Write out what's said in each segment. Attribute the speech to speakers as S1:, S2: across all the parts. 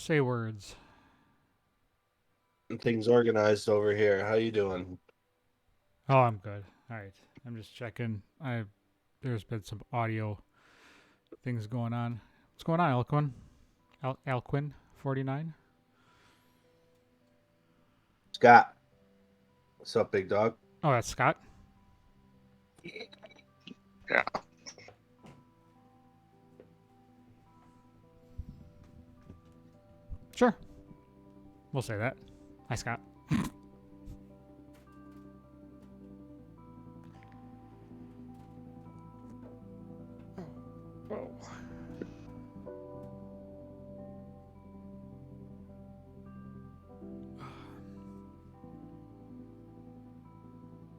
S1: Say words.
S2: Things organized over here. How you doing?
S1: Oh, I'm good. All right. I'm just checking. There's been some audio things going on. What's going on, Alquin? Alquin 49?
S2: Scott. What's up, big dog?
S1: Oh, that's Scott.
S3: Yeah.
S1: Sure. We'll say that. Hi, Scott.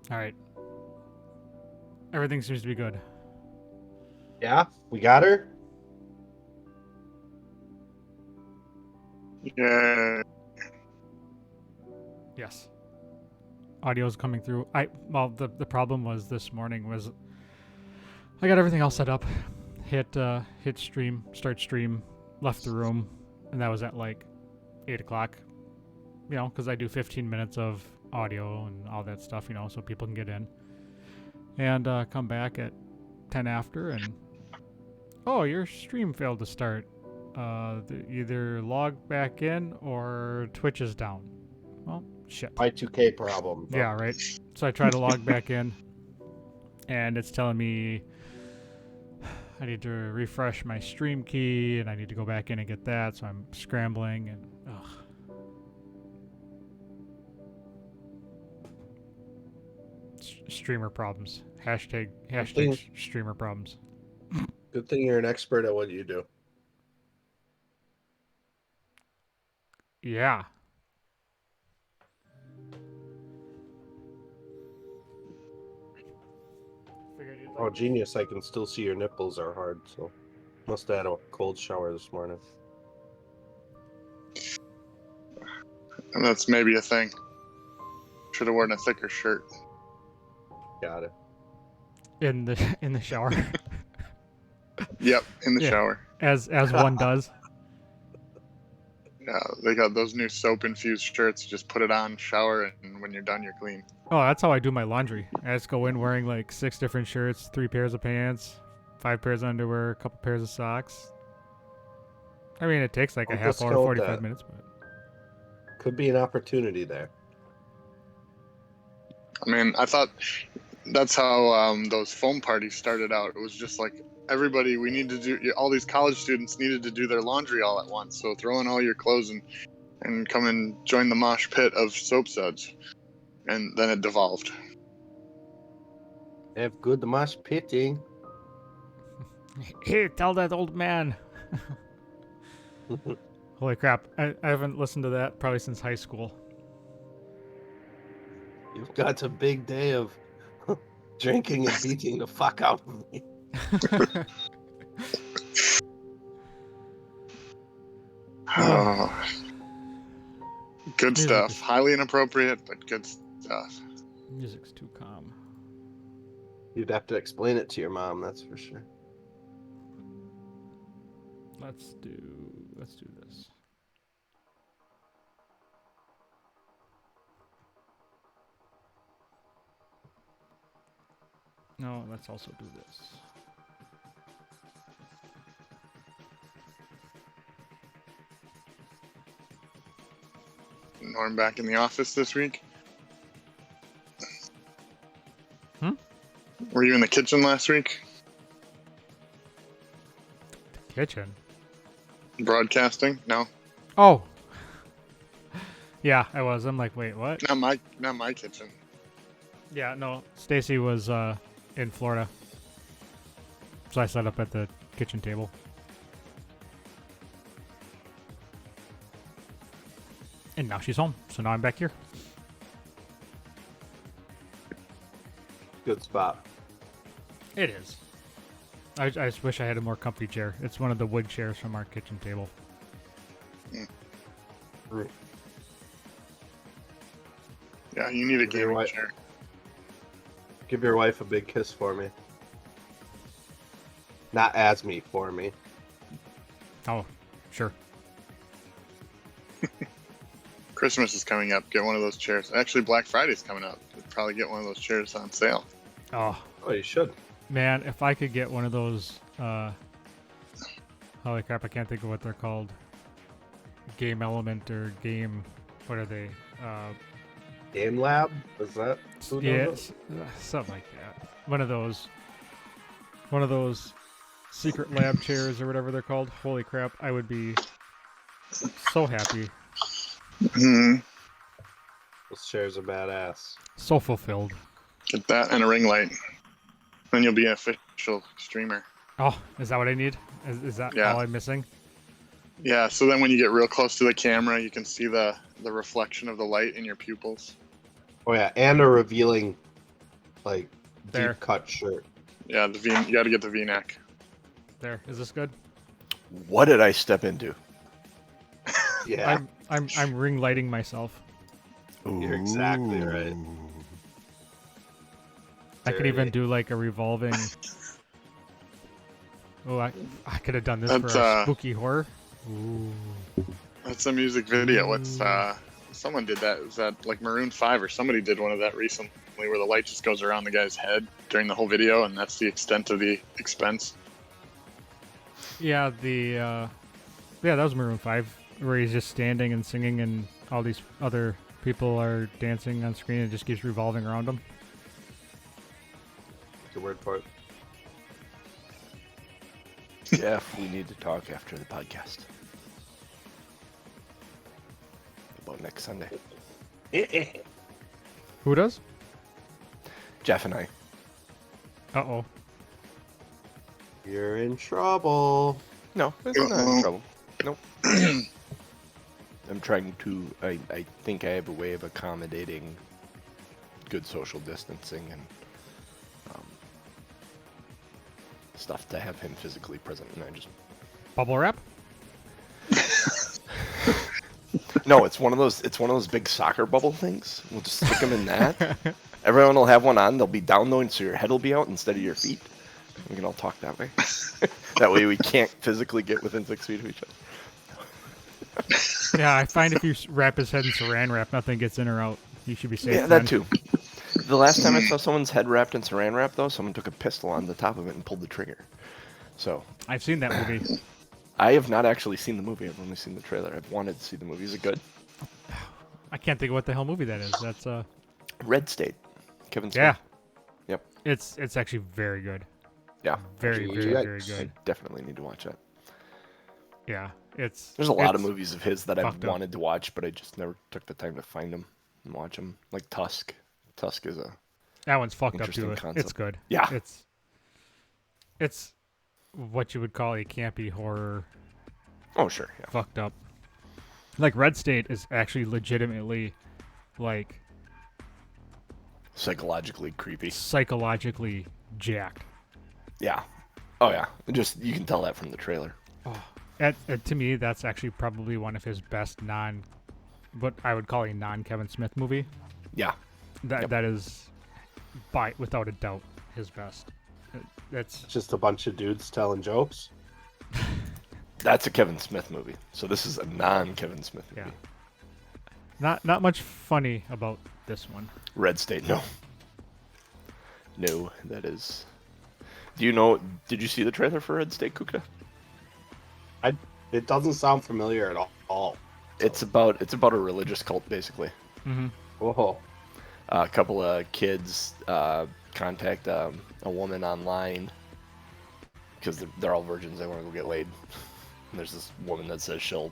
S1: All right. Everything seems to be good.
S2: Yeah, we got her.
S3: Yeah.
S1: Yes. Audio's coming through. The problem was this morning was I got everything all set up. Hit stream, start stream, left the room, and that was at like 8 o'clock. You know, because I do 15 minutes of audio and all that stuff, you know, so people can get in. And come back at 10 after, and oh, your stream failed to start. Either log back in or Twitch is down. Well, shit.
S2: Y2K problem.
S1: Yeah, right. So I try to log back in, and it's telling me I need to refresh my stream key, and I need to go back in and get that. So I'm scrambling, and streamer problems. Hashtag streamer problems.
S2: Good thing you're an expert at what you do.
S1: Yeah.
S2: Oh, genius. I can still see your nipples are hard, so must have had a cold shower this morning.
S3: And that's maybe a thing. Should have worn a thicker shirt.
S2: Got it.
S1: In the shower.
S3: Yep, in the shower.
S1: As one does.
S3: Yeah, they got those new soap-infused shirts. You just put it on, shower, and when you're done, you're clean.
S1: Oh, that's how I do my laundry. I just go in wearing like 6 different shirts, 3 pairs of pants, 5 pairs of underwear, a couple pairs of socks. I mean, it takes like a half hour, 45 minutes, but
S2: could be an opportunity there.
S3: I mean, I thought That's how those foam parties started out. It was just like everybody, we need to do. All these college students needed to do their laundry all at once. So throw in all your clothes and come and join the mosh pit of soap suds, and then it devolved.
S2: Have good mosh pitting.
S1: Hey, tell that old man. Holy crap! I haven't listened to that probably since high school.
S2: You've got a big day of drinking and beating the fuck out of me.
S3: Oh, good
S1: Music
S3: stuff.
S1: is-
S3: Highly inappropriate, but good stuff.
S1: Music's too calm.
S2: You'd have to explain it to your mom, that's for sure.
S1: Let's do this. No, let's also do this.
S3: Norm back in the office this week. Were you in the kitchen last week?
S1: Kitchen.
S3: Broadcasting? No,
S1: Oh. Yeah, I was. I'm like, wait, what?
S3: not my kitchen.
S1: Yeah, no. Stacy was in Florida, so I sat up at the kitchen table. And now she's home, so now I'm back here.
S2: Good spot.
S1: It is. I just wish I had a more comfy chair. It's one of the wood chairs from our kitchen table.
S3: Yeah, you need a
S2: Give your
S3: gaming
S2: wife-
S3: chair.
S2: Give your wife a big kiss for me. Not as me, for me.
S1: Oh, sure.
S3: Christmas is coming up. Get one of those chairs. Actually, Black Friday's coming up. You'd probably get one of those chairs on sale.
S1: Oh,
S2: Oh, you should.
S1: man, if I could get one of those, holy crap, I can't think of what they're called. Game Element or Game, what are they?
S2: Game Lab? Is that? Who does
S1: Yeah, something like that. One of those secret lab chairs or whatever they're called. Holy crap, I would be so happy,
S3: Mm-hmm.
S2: Those chairs are badass.
S1: so fulfilled.
S3: Get that and a ring light. Then you'll be an official streamer.
S1: Oh, is that what I need? Is that
S3: Yeah.
S1: all I'm missing?
S3: Yeah, so then when you get real close to the camera, you can see the reflection of the light in your pupils.
S2: Oh yeah, and a revealing, like,
S1: There.
S2: deep cut shirt.
S3: Yeah, the V. You got to get the V-neck.
S1: There, is this good?
S4: What did I step into?
S2: Yeah.
S1: I'm ring lighting myself.
S2: You're exactly right.
S4: Ooh.
S1: I could even
S2: Dirty.
S1: do like a revolving. Oh, I could have done this
S3: That's,
S1: for a spooky horror. Ooh.
S3: That's a music video. What's someone did that? Was that like Maroon 5 or somebody did one of that recently where the light just goes around the guy's head during the whole video, and that's the extent of the expense.
S1: Yeah, that was Maroon 5, where he's just standing and singing, and all these other people are dancing on screen, and it just keeps revolving around him.
S2: Good word for it.
S4: Jeff, we need to talk after the podcast. About next Sunday.
S1: Who does?
S4: Jeff and I.
S1: Uh-oh.
S2: You're in trouble.
S4: No, it's not
S3: Uh-oh.
S4: in trouble. Nope. I'm trying to. I think I have a way of accommodating good social distancing and stuff to have him physically present, and I just.
S1: Bubble wrap?
S4: No, it's one of those big soccer bubble things. We'll just stick them in that. Everyone will have one on. They'll be down though, and so your head will be out instead of your feet. We can all talk that way. That way we can't physically get within 6 feet of each other.
S1: Yeah, I find if you wrap his head in saran wrap, nothing gets in or out. You should be safe.
S4: Yeah,
S1: then.
S4: that too. The last time I saw someone's head wrapped in saran wrap, though, someone took a pistol on the top of it and pulled the trigger. So
S1: I've seen that movie.
S4: I have not actually seen the movie. I've only seen the trailer. I've wanted to see the movie. Is it good?
S1: I can't think of what the hell movie that is. That's
S4: Red State. Kevin Smith.
S1: yeah.
S4: Yep.
S1: It's actually very good.
S4: Yeah.
S1: Very, very, very
S2: Yikes.
S1: good.
S4: I definitely need to watch that.
S1: Yeah, it's.
S4: There's a lot of
S1: it's
S4: movies of his that I've
S1: fucked up.
S4: wanted to watch, but I just never took the time to find them and watch them. Like Tusk. Tusk is a
S1: That one's fucked up
S4: interesting
S1: too.
S4: concept.
S1: It's good.
S4: Yeah.
S1: It's what you would call a campy horror.
S4: Oh sure, yeah.
S1: Fucked up. Like Red State is actually legitimately, like,
S4: Psychologically creepy.
S1: psychologically jacked.
S4: Yeah. Oh yeah. Just you can tell that from the trailer.
S1: To me, that's actually probably one of his best what I would call a non-Kevin Smith movie.
S4: Yeah.
S1: That is, without a doubt, his best. That's
S2: Just a bunch of dudes telling jokes.
S4: That's a Kevin Smith movie. So this is a non-Kevin Smith movie.
S1: yeah. Not much funny about this one.
S4: Red State, no. No, that is. Do you know? Did you see the trailer for Red State, Kuka?
S2: It doesn't sound familiar at all.
S4: It's about a religious cult, basically.
S1: Mm-hmm.
S2: Whoa.
S4: A couple of kids contact a woman online because they're all virgins. They want to go get laid. And there's this woman that says she'll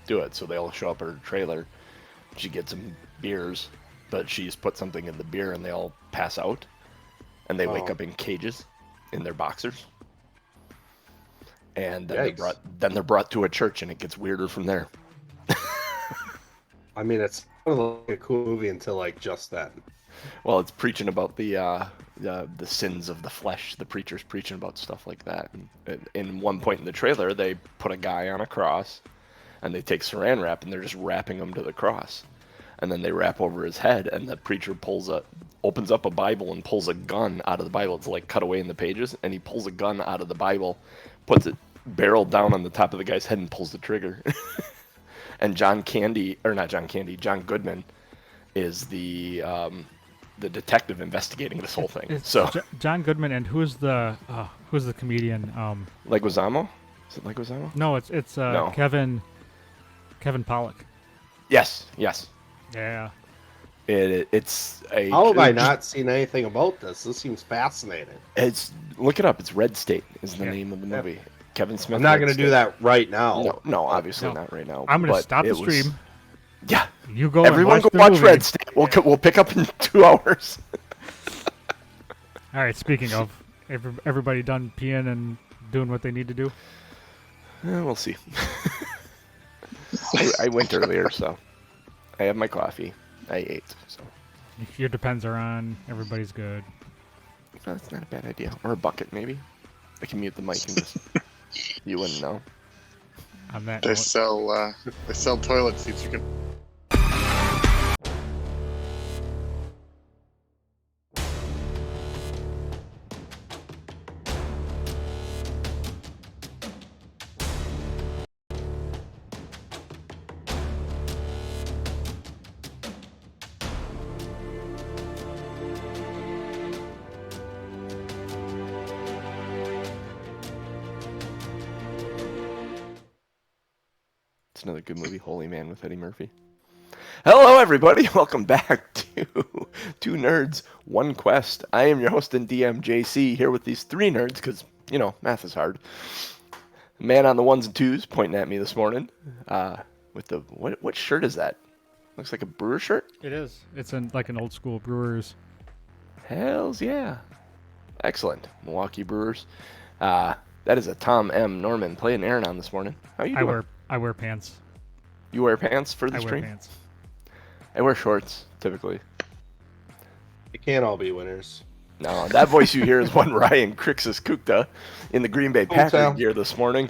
S4: do it, so they all show up at her trailer. She gets some beers, but she's put something in the beer, and they all pass out, and they wake
S2: Oh.
S4: up in cages in their boxers. And then
S2: Yikes.
S4: they're brought to a church, and it gets weirder from there.
S2: I mean, it's like a cool movie until like just then.
S4: Well, it's preaching about the sins of the flesh. The preacher's preaching about stuff like that. And in one point in the trailer, they put a guy on a cross, and they take saran wrap, and they're just wrapping him to the cross. And then they wrap over his head, and the preacher opens up a Bible and pulls a gun out of the Bible. It's like cut away in the pages, and he pulls a gun out of the Bible, puts it barrel down on the top of the guy's head, and pulls the trigger. And John Goodman is the detective investigating this whole thing.
S1: It's
S4: So
S1: John Goodman and who's the comedian?
S4: Leguizamo? Is it Leguizamo?
S1: No, it's
S4: No.
S1: Kevin Pollak.
S4: Yes.
S1: Yeah.
S4: It's a.
S2: How have I not seen anything about this? This seems fascinating.
S4: Look it up. It's Red State is the
S1: Yeah.
S4: name of the movie. Kevin Smith.
S2: I'm not
S4: Red
S2: going to do
S4: State.
S2: that right now.
S4: No, obviously
S1: No.
S4: not right now.
S1: I'm gonna
S4: but
S1: stop the
S4: it was-
S1: stream.
S4: Yeah.
S1: You go.
S4: Everyone
S1: and
S4: go
S1: the
S4: watch
S1: movie.
S4: Red State. We'll pick up in 2 hours.
S1: All right. Speaking of, everybody done peeing and doing what they need to do.
S4: We'll see. I went earlier, so I have my coffee. I ate, so
S1: Your depends are on. Everybody's good.
S4: that's not a bad idea. Or a bucket, maybe. I can mute the mic and just you wouldn't know.
S1: On that
S3: They
S1: note,
S3: sell toilet seats. You can.
S4: It's another good movie, Holy Man with Eddie Murphy. Hello, everybody. Welcome back to Two Nerds, One Quest. I am your host and DM, JC, here with these three nerds, because, math is hard. Man on the ones and twos pointing at me this morning. With the, what shirt is that? Looks like a brewer shirt?
S1: it is. It's like an old school Brewers.
S4: Hells yeah. Excellent. Milwaukee Brewers. That is a Tom M. Norman playing Aronan this morning. How you doing?
S1: I wear pants.
S4: You wear pants for
S1: I
S4: the
S1: wear
S4: stream?
S1: pants.
S4: I wear shorts, typically.
S2: It can't all be winners.
S4: No, that voice you hear is one Ryan Krixis Kukta in the Green Bay Packers
S2: Sam.
S4: gear this morning.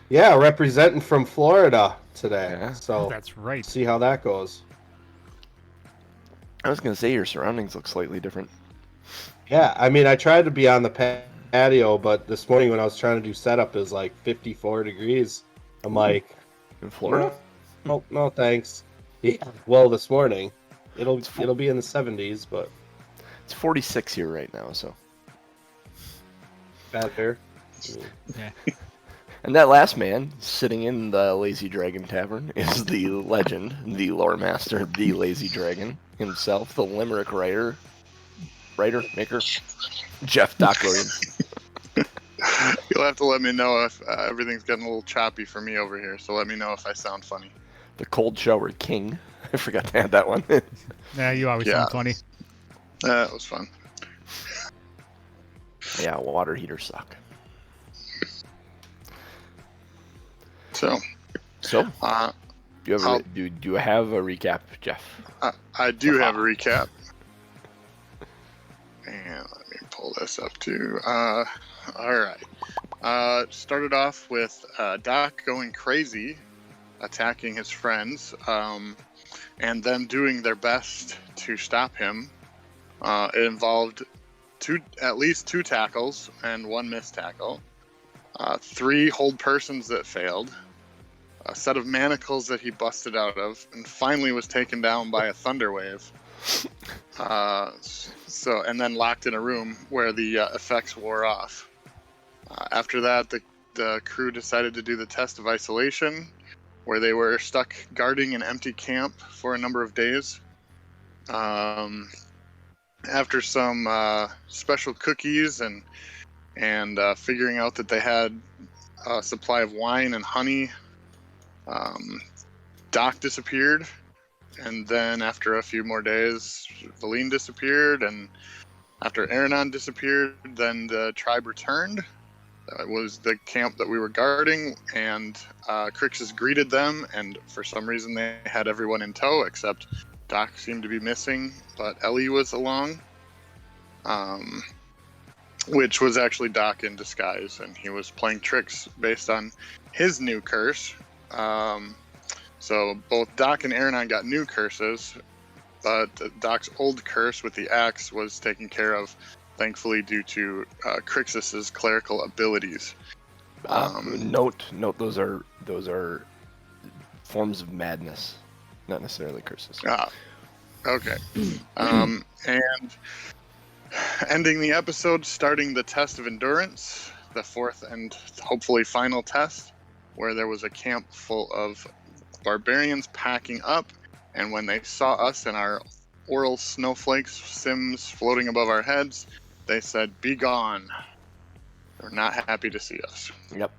S2: Yeah, representing from Florida today.
S4: Yeah.
S2: So
S1: That's right.
S2: see how that goes.
S4: I was going to say your surroundings look slightly different.
S2: Yeah, I mean, I tried to be on the patio, but this morning when I was trying to do setup, it was like 54 degrees. I'm like,
S4: In Florida?
S2: no, thanks. Yeah. Well, this morning, it'll be in the 70s, but
S4: It's 46 here right now, so.
S2: bad there.
S1: Yeah.
S4: And that last man sitting in the Lazy Dragon Tavern is the legend, the lore master, the Lazy Dragon himself, the limerick writer, writer, maker, Jeff Doc Williams.
S3: You'll have to let me know if everything's getting a little choppy for me over here. So let me know if I sound funny.
S4: The Cold Shower King. I forgot to add that one.
S1: Yeah, you always sound funny.
S3: That was fun.
S4: Yeah, water heaters suck.
S3: So,
S4: do you have a recap, Jeff?
S3: I do have a recap. And let me pull this up too. All right. Started off with Doc going crazy, attacking his friends, and them doing their best to stop him. It involved at least 2 tackles and 1 missed tackle, 3 hold persons that failed, a set of manacles that he busted out of, and finally was taken down by a thunder wave. And then locked in a room where the effects wore off. After that, the crew decided to do the test of isolation, where they were stuck guarding an empty camp for a number of days. After some special cookies and figuring out that they had a supply of wine and honey, Doc disappeared. And then after a few more days, Valine disappeared, and after Aronan disappeared, then the tribe returned. That was the camp that we were guarding, and Krixis greeted them, and for some reason they had everyone in tow, except Doc seemed to be missing, but Ellie was along, which was actually Doc in disguise, and he was playing tricks based on his new curse. So both Doc and Aronan got new curses, but Doc's old curse with the axe was taken care of, thankfully, due to Krixis' clerical abilities.
S4: Note, those are forms of madness, not necessarily curses.
S3: Okay. And ending the episode, starting the test of endurance, the 4th and hopefully final test, where there was a camp full of barbarians packing up, and when they saw us and our oral snowflakes sims floating above our heads, they said, "Be gone." They're not happy to see us.
S4: Yep.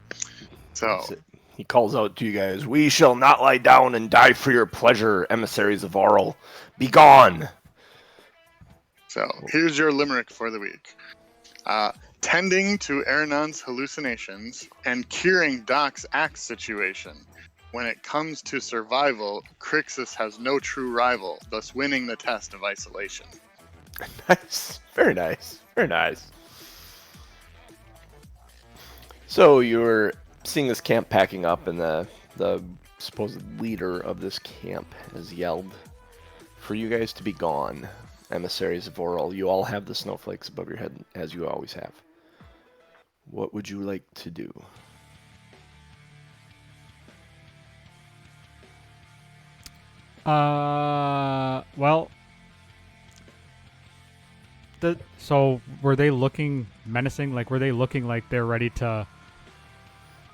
S3: So
S4: he calls out to you guys, "We shall not lie down and die for your pleasure, emissaries of Oral. Be gone."
S3: So here's your limerick for the week. Tending to Aronan's hallucinations and curing Doc's axe situation. When it comes to survival, Krixis has no true rival, thus winning the test of isolation.
S4: Nice. Very nice. Very nice. So you're seeing this camp packing up, and the supposed leader of this camp has yelled for you guys to be gone, emissaries of Oral. You all have the snowflakes above your head, as you always have. What would you like to do?
S1: Well, so were they looking menacing? Like, were they looking like they're ready to?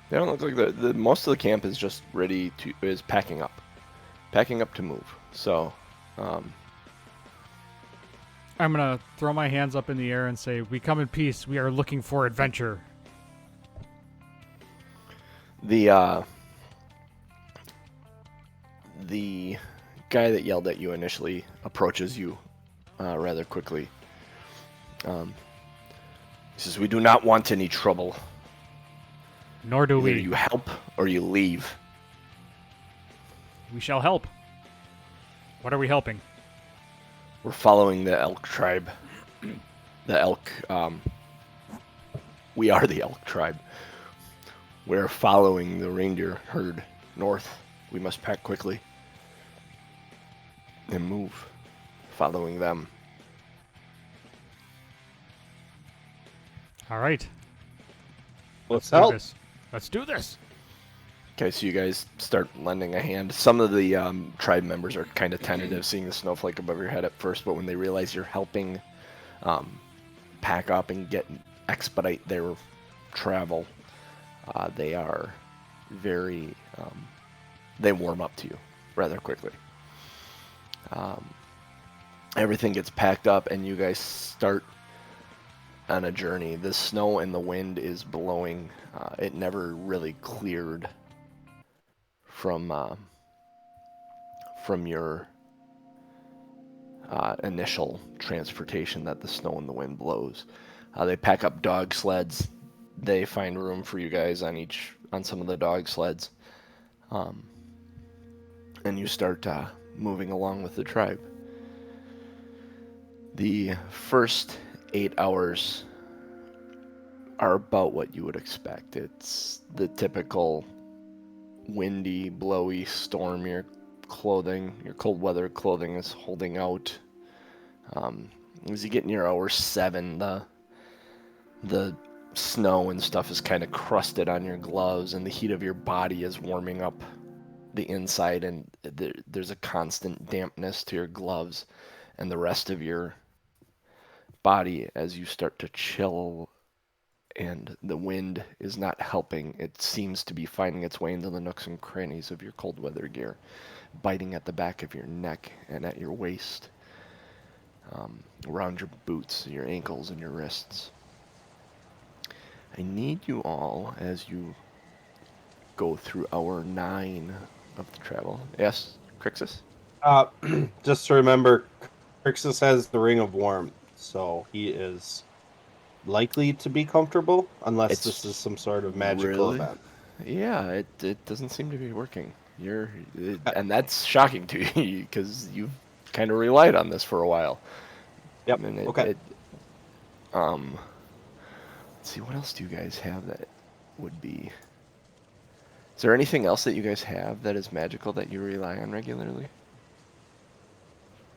S4: They don't look like the most of the camp is just is packing up to move. So,
S1: I'm gonna throw my hands up in the air and say, "We come in peace. We are looking for adventure."
S4: The guy that yelled at you initially approaches you rather quickly. He says, "We do not want any trouble.
S1: Nor do
S4: Either
S1: we.
S4: you help or you leave."
S1: We shall help. What are we helping?
S4: We're following the elk tribe. The elk, we are the elk tribe. We're following the reindeer herd north. We must pack quickly and move, following them.
S1: All right.
S2: Let's
S1: do
S2: help.
S1: this. Let's do this.
S4: Okay, so you guys start lending a hand. Some of the tribe members are kind of tentative, seeing the snowflake above your head at first, but when they realize you're helping pack up and expedite their travel, they are very... they warm up to you rather quickly. everything gets packed up, and you guys start on a journey. The snow and the wind is blowing. It never really cleared from your initial transportation that the snow and the wind blows. They pack up dog sleds. They find room for you guys on some of the dog sleds, and you start moving along with the tribe. The first 8 hours are about what you would expect. It's the typical windy, blowy storm. Your cold weather clothing is holding out. As you get near hour 7, the snow and stuff is kind of crusted on your gloves, and the heat of your body is warming up the inside, and there's a constant dampness to your gloves and the rest of your body as you start to chill, and the wind is not helping. It seems to be finding its way into the nooks and crannies of your cold weather gear, biting at the back of your neck and at your waist, around your boots, your ankles, and your wrists. I need you all, as you go through hour 9 of the travel. Yes, Krixis?
S2: Just to remember, Krixis has the Ring of Warmth, so he is likely to be comfortable, unless this is some sort of magical
S4: really?
S2: event.
S4: Yeah, it doesn't seem to be working. And that's shocking to you because you've kind of relied on this for a while.
S2: Yep.
S4: And
S2: Okay.
S4: Let's see, what else do you guys have that would be? Is there anything else that you guys have that is magical that you rely on regularly?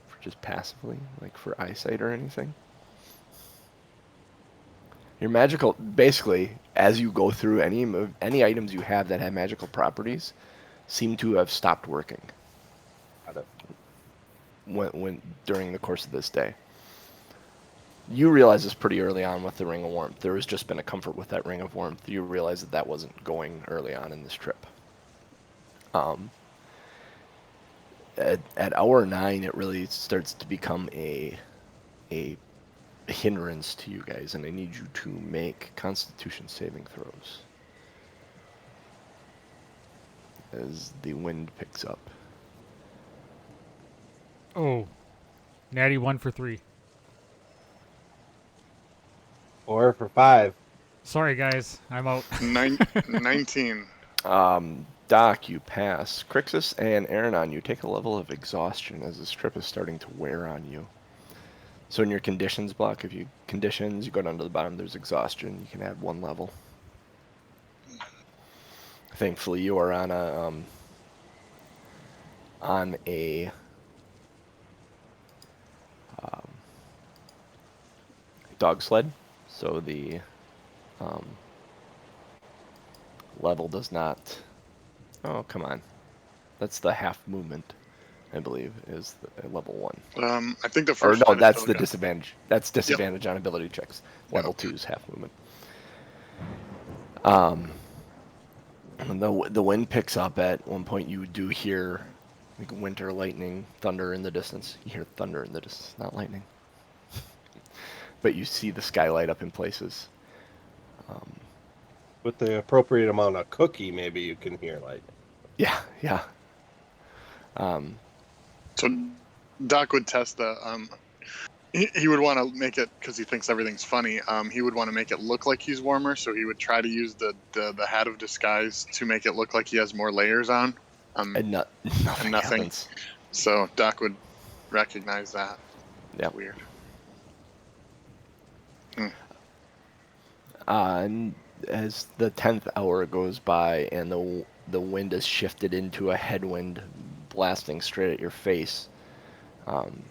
S4: For just passively, like for eyesight or anything? Your magical, basically, as you go through any items you have that have magical properties, seem to have stopped working.
S2: Got it.
S4: When during the course of this day. You realize this pretty early on with the Ring of Warmth. There has just been a comfort with that Ring of Warmth. You realize that wasn't going early on in this trip. At hour 9, it really starts to become a hindrance to you guys, and I need you to make Constitution saving throws as the wind picks up.
S1: Oh, natty 1 for 3.
S2: 4 for 5.
S1: Sorry, guys. I'm out.
S3: 19.
S4: Doc, you pass. Krixis and Aronan, you take a level of exhaustion as this trip is starting to wear on you. So in your conditions block, if you conditions, you go down to the bottom, there's exhaustion. You can add 1 level. Thankfully, you are on a dog sled, so the level does not. Oh, come on. That's the half movement, I believe, is the level 1.
S3: I think the
S4: Or
S3: first.
S4: no,
S3: one is
S4: that's
S3: still
S4: the
S3: good.
S4: disadvantage. That's disadvantage on ability checks. Level
S3: Yep.
S4: 2 is half movement. When the wind picks up at one point, you do hear like winter lightning, thunder in the distance. You hear thunder in the distance, not lightning. But you see the sky light up in places.
S2: With the appropriate amount of cookie, maybe you can hear like.
S4: Yeah.
S3: So Doc would test the. He would want to make it because he thinks everything's funny. He would want to make it look like he's warmer, so he would try to use the hat of disguise to make it look like he has more layers on.
S4: And nothing
S3: nothing.
S4: happens.
S3: So Doc would recognize that.
S4: Yep.
S3: Weird.
S4: And as the 10th hour goes by and the wind is shifted into a headwind blasting straight at your face, and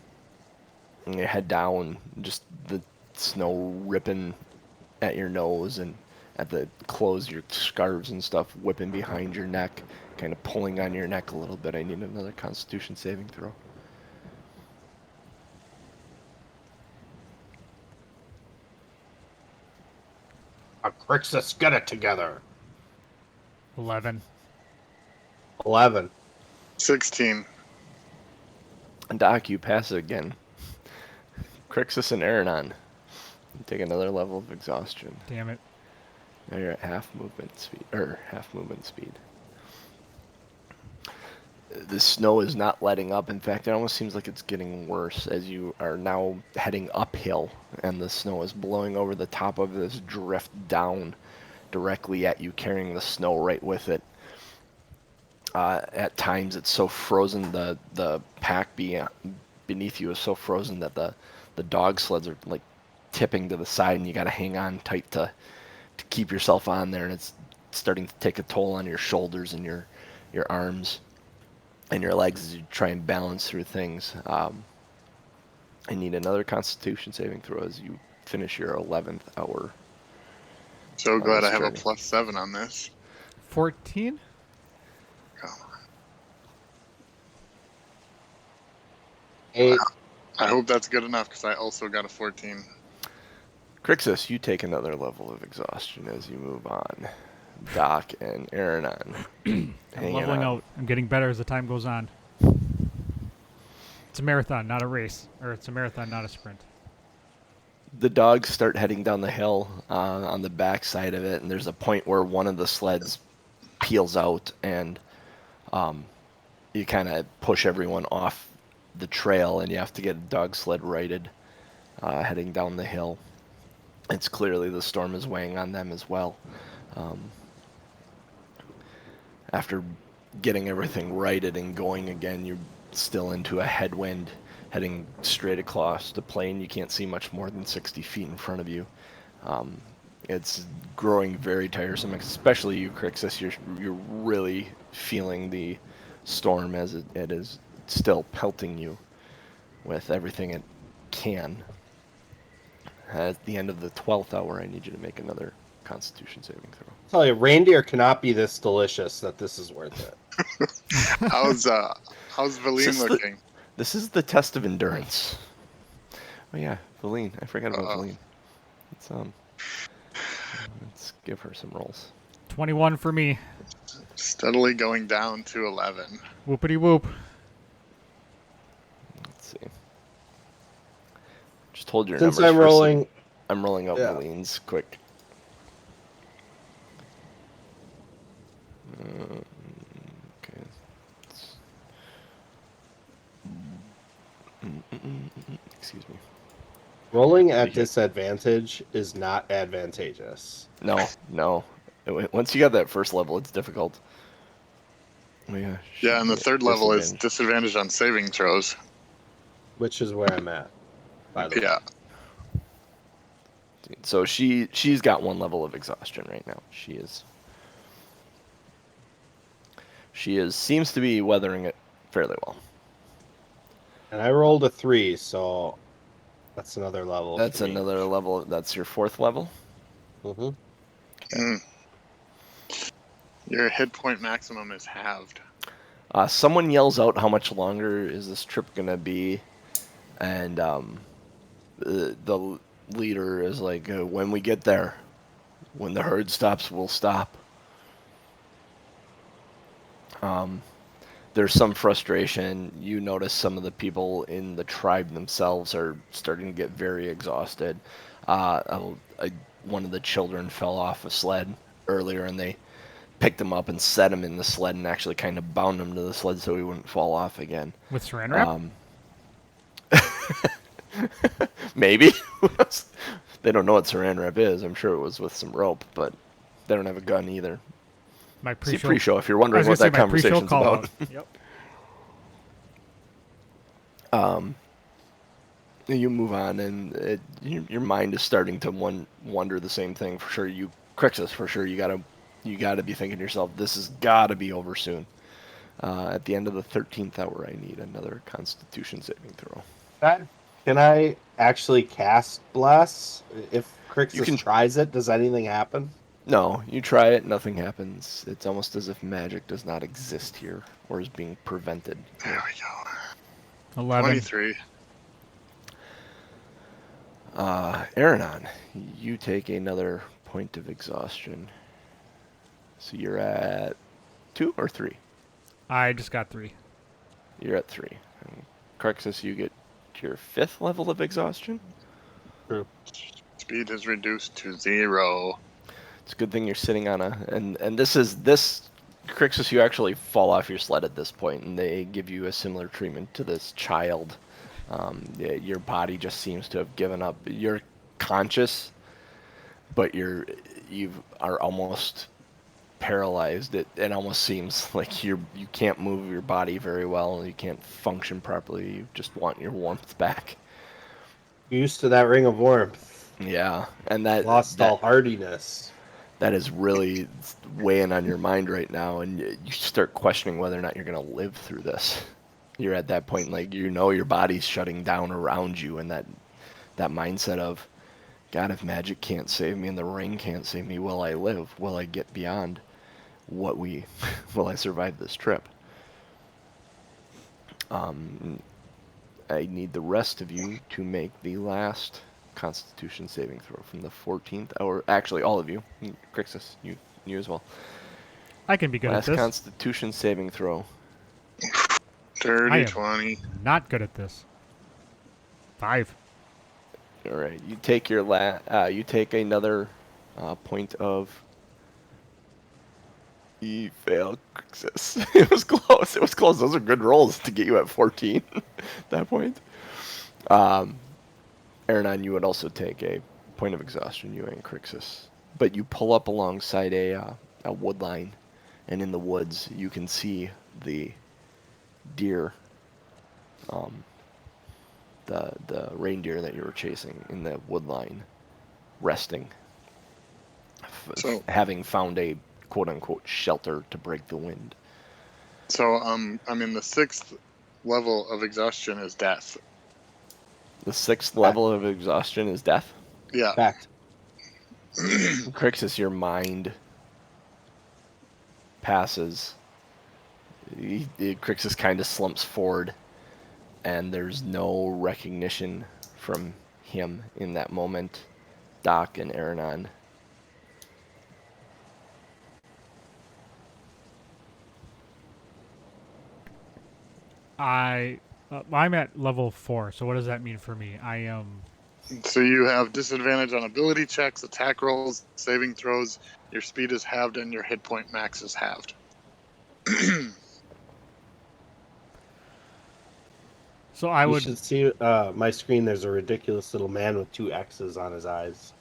S4: you head down, just the snow ripping at your nose and at the clothes, your scarves and stuff whipping behind your neck, kind of pulling on your neck a little bit. I need another Constitution saving throw.
S2: Krixis, get it together.
S1: 11.
S2: 11.
S3: 16.
S4: And Doc, you pass it again. Krixis and Aronan. Take another level of exhaustion.
S1: Damn it.
S4: Now you're at half movement speed. The snow is not letting up. In fact, it almost seems like it's getting worse as you are now heading uphill, and the snow is blowing over the top of this drift down directly at you, carrying the snow right with it. At times, it's so frozen, the pack beneath you is so frozen that the dog sleds are like tipping to the side, and you got to hang on tight to keep yourself on there, and it's starting to take a toll on your shoulders and your arms and your legs as you try and balance through things. I need another Constitution saving throw as you finish your 11th hour.
S3: So glad I have a
S4: journey.
S3: +7 on this.
S1: 14?
S3: Come on.
S2: 8.
S3: I hope that's good enough because I also got a 14.
S4: Krixis, you take another level of exhaustion as you move on. Doc and Aronan.
S1: I'm leveling out. I'm getting better as the time goes on. It's a marathon, not a race. Or it's a marathon, not a sprint.
S4: The dogs start heading down the hill on the back side of it, and there's a point where one of the sleds peels out, and you kind of push everyone off the trail, and you have to get a dog sled righted heading down the hill. It's clearly the storm is weighing on them as well. After getting everything righted and going again, you're still into a headwind, heading straight across the plain. You can't see much more than 60 feet in front of you. It's growing very tiresome, especially you, Krixis. You're really feeling the storm as it is still pelting you with everything it can. At the end of the 12th hour, I need you to make another Constitution saving throw.
S2: I tell you, reindeer cannot be this delicious that this is worth it.
S3: How's Valine looking?
S4: This is the test of endurance. Oh yeah, Valine. I forgot about Valine. Let's give her some rolls.
S1: 21 for me.
S3: Steadily going down to 11.
S1: Whoopity whoop.
S4: Let's see. Just hold your
S2: Since
S4: numbers.
S2: I'm rolling,
S4: I'm rolling out
S2: Yeah.
S4: Valine's quick. Okay. Excuse me.
S2: rolling at disadvantage is not advantageous.
S4: No. Once you got that first level, it's difficult. Oh, yeah.
S3: Yeah, and the third level is disadvantage on saving throws.
S2: Which is where I'm at, by the way.
S3: Yeah.
S4: So she's got one level of exhaustion right now. She seems to be weathering it fairly well.
S2: And I rolled a 3, so that's another level.
S4: That's
S2: for me.
S4: another level. That's your 4th level.
S2: Mm-hmm.
S3: Mm. Your hit point maximum is halved.
S4: Someone yells out, "How much longer is this trip gonna be?" And the leader is like, "When we get there, when the herd stops, we'll stop." There's some frustration. You notice some of the people in the tribe themselves are starting to get very exhausted. One of the children fell off a sled earlier, and they picked him up and set him in the sled and actually kind of bound him to the sled so he wouldn't fall off again.
S1: With saran wrap?
S4: Maybe. They don't know what saran wrap is. I'm sure it was with some rope, but they don't have a gun either.
S1: My
S4: See
S1: pre-show.
S4: pre-show if you're wondering what that conversation's about.
S1: Yep.
S4: You move on, and your mind is starting to wonder the same thing for sure. Krixis, for sure, you gotta be thinking to yourself, this has gotta be over soon. At the end of the 13th hour, I need another Constitution saving throw.
S2: Can I actually cast Bless? If Krixis tries it, does anything happen?
S4: No, you try it, nothing happens. It's almost as if magic does not exist here, or is being prevented.
S3: There we go.
S1: 11.
S3: 23.
S4: Aronan, you take another point of exhaustion. So you're at 2 or 3?
S1: I just got 3.
S4: You're at 3. And Krixis, you get your 5th level of exhaustion.
S2: True.
S3: Speed is reduced to 0.
S4: It's a good thing you're sitting on a and this Krixis, you actually fall off your sled at this point, and they give you a similar treatment to this child. Your body just seems to have given up. You're conscious, but you are almost paralyzed. It almost seems like you can't move your body very well. You can't function properly. You just want your warmth back.
S2: You're used to that ring of warmth.
S4: Yeah, and that
S2: Lost all hardiness.
S4: That is really weighing on your mind right now, and you start questioning whether or not you're going to live through this. You're at that point, like, your body's shutting down around you, and that mindset of, God, if magic can't save me and the ring can't save me, will I live? Will I get beyond will I survive this trip? I need the rest of you to make the last Constitution saving throw from the 14th, or actually all of you, Krixis, you as well.
S1: I can be good
S4: Last
S1: at this.
S4: Constitution saving throw.
S3: Dirty
S1: I am
S3: 20.
S1: not good at this. 5.
S4: All right, you take you take another point of. You fail, Krixis. It was close. It was close. Those are good rolls to get you at 14 at that point. Aronan, you would also take a point of exhaustion, you and Krixis. But you pull up alongside a wood line, and in the woods you can see the deer, the reindeer that you were chasing in the wood line, resting, having found a quote-unquote shelter to break the wind.
S3: So I'm in the 6th level of exhaustion is death.
S4: The 6th level of exhaustion is death?
S3: Yeah.
S2: Fact.
S4: Krixis, your mind passes. Krixis kind of slumps forward, and there's no recognition from him in that moment. Doc and Aronan.
S1: I'm at level 4, so what does that mean for me? I am...
S3: So you have disadvantage on ability checks, attack rolls, saving throws. Your speed is halved, and your hit point max is halved.
S1: So I
S2: You
S1: would...
S2: should see my screen. There's a ridiculous little man with 2 X's on his eyes.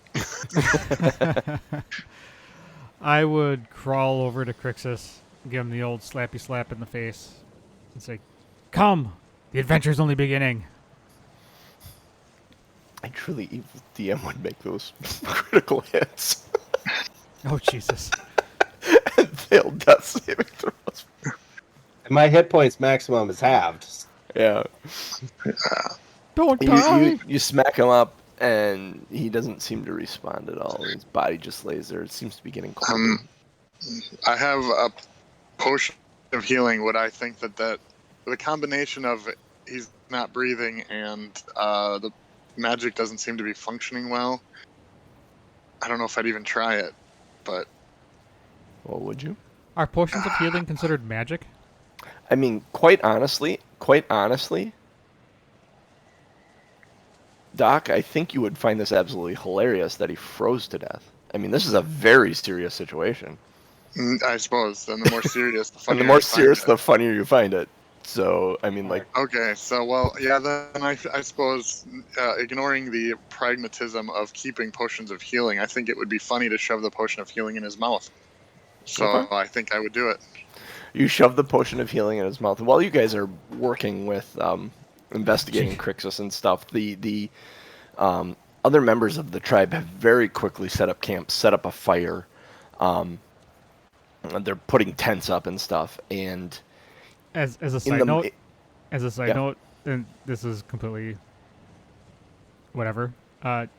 S1: I would crawl over to Krixis, give him the old slappy slap in the face, and say, "Come! The adventure's only beginning."
S4: I truly evil DM would make those critical hits.
S1: Oh, Jesus.
S4: And fail death saving throws.
S2: And my hit points maximum is halved.
S4: Yeah.
S1: Don't die!
S4: You smack him up, and he doesn't seem to respond at all. His body just lays there. It seems to be getting colder.
S3: I have a potion of healing. Would I think that the combination of he's not breathing and the magic doesn't seem to be functioning well, I don't know if I'd even try it, but...
S4: Well, would you?
S1: Are potions of healing considered magic?
S4: I mean, quite honestly, Doc, I think you would find this absolutely hilarious that he froze to death. I mean, this is a very serious situation.
S3: I suppose. And the more serious, the funnier.
S4: And the more serious, the funnier you find it. So, I mean, like...
S3: Okay, so, well, yeah, then I suppose, ignoring the pragmatism of keeping potions of healing, I think it would be funny to shove the potion of healing in his mouth. So,
S4: Okay.
S3: I think I would do it.
S4: You shove the potion of healing in his mouth. While you guys are working with investigating Krixis and stuff, the other members of the tribe have very quickly set up camp, set up a fire. They're putting tents up and stuff. And
S1: As a side note, and this is completely whatever.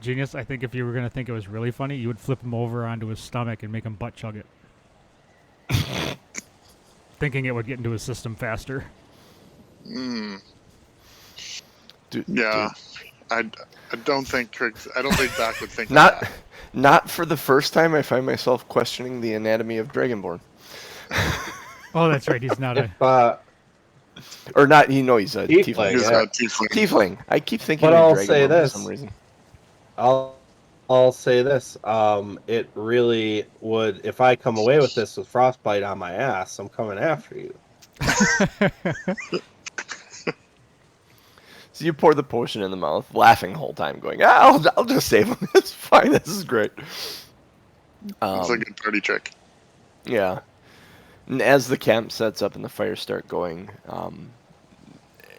S1: Genius, I think if you were going to think it was really funny, you would flip him over onto his stomach and make him butt chug it. Thinking it would get into his system faster.
S3: Yeah. I don't think Doc would think that.
S4: Not for the first time I find myself questioning the anatomy of Dragonborn.
S1: Oh, that's right. He's not a...
S4: Or not, he's a
S2: Tiefling,
S4: tiefling.
S3: He's
S2: yeah.
S3: a tiefling.
S4: Tiefling. I keep thinking
S2: But
S4: you're
S2: I'll
S4: Dragonborn
S2: say
S4: for
S2: this.
S4: some reason.
S2: I'll say this. It really would, if I come away with this with frostbite on my ass, I'm coming after you.
S4: So you pour the potion in the mouth, laughing the whole time, going, I'll just save him. It's fine. This is great.
S3: It's a good party trick.
S4: Yeah. And as the camp sets up and the fires start going,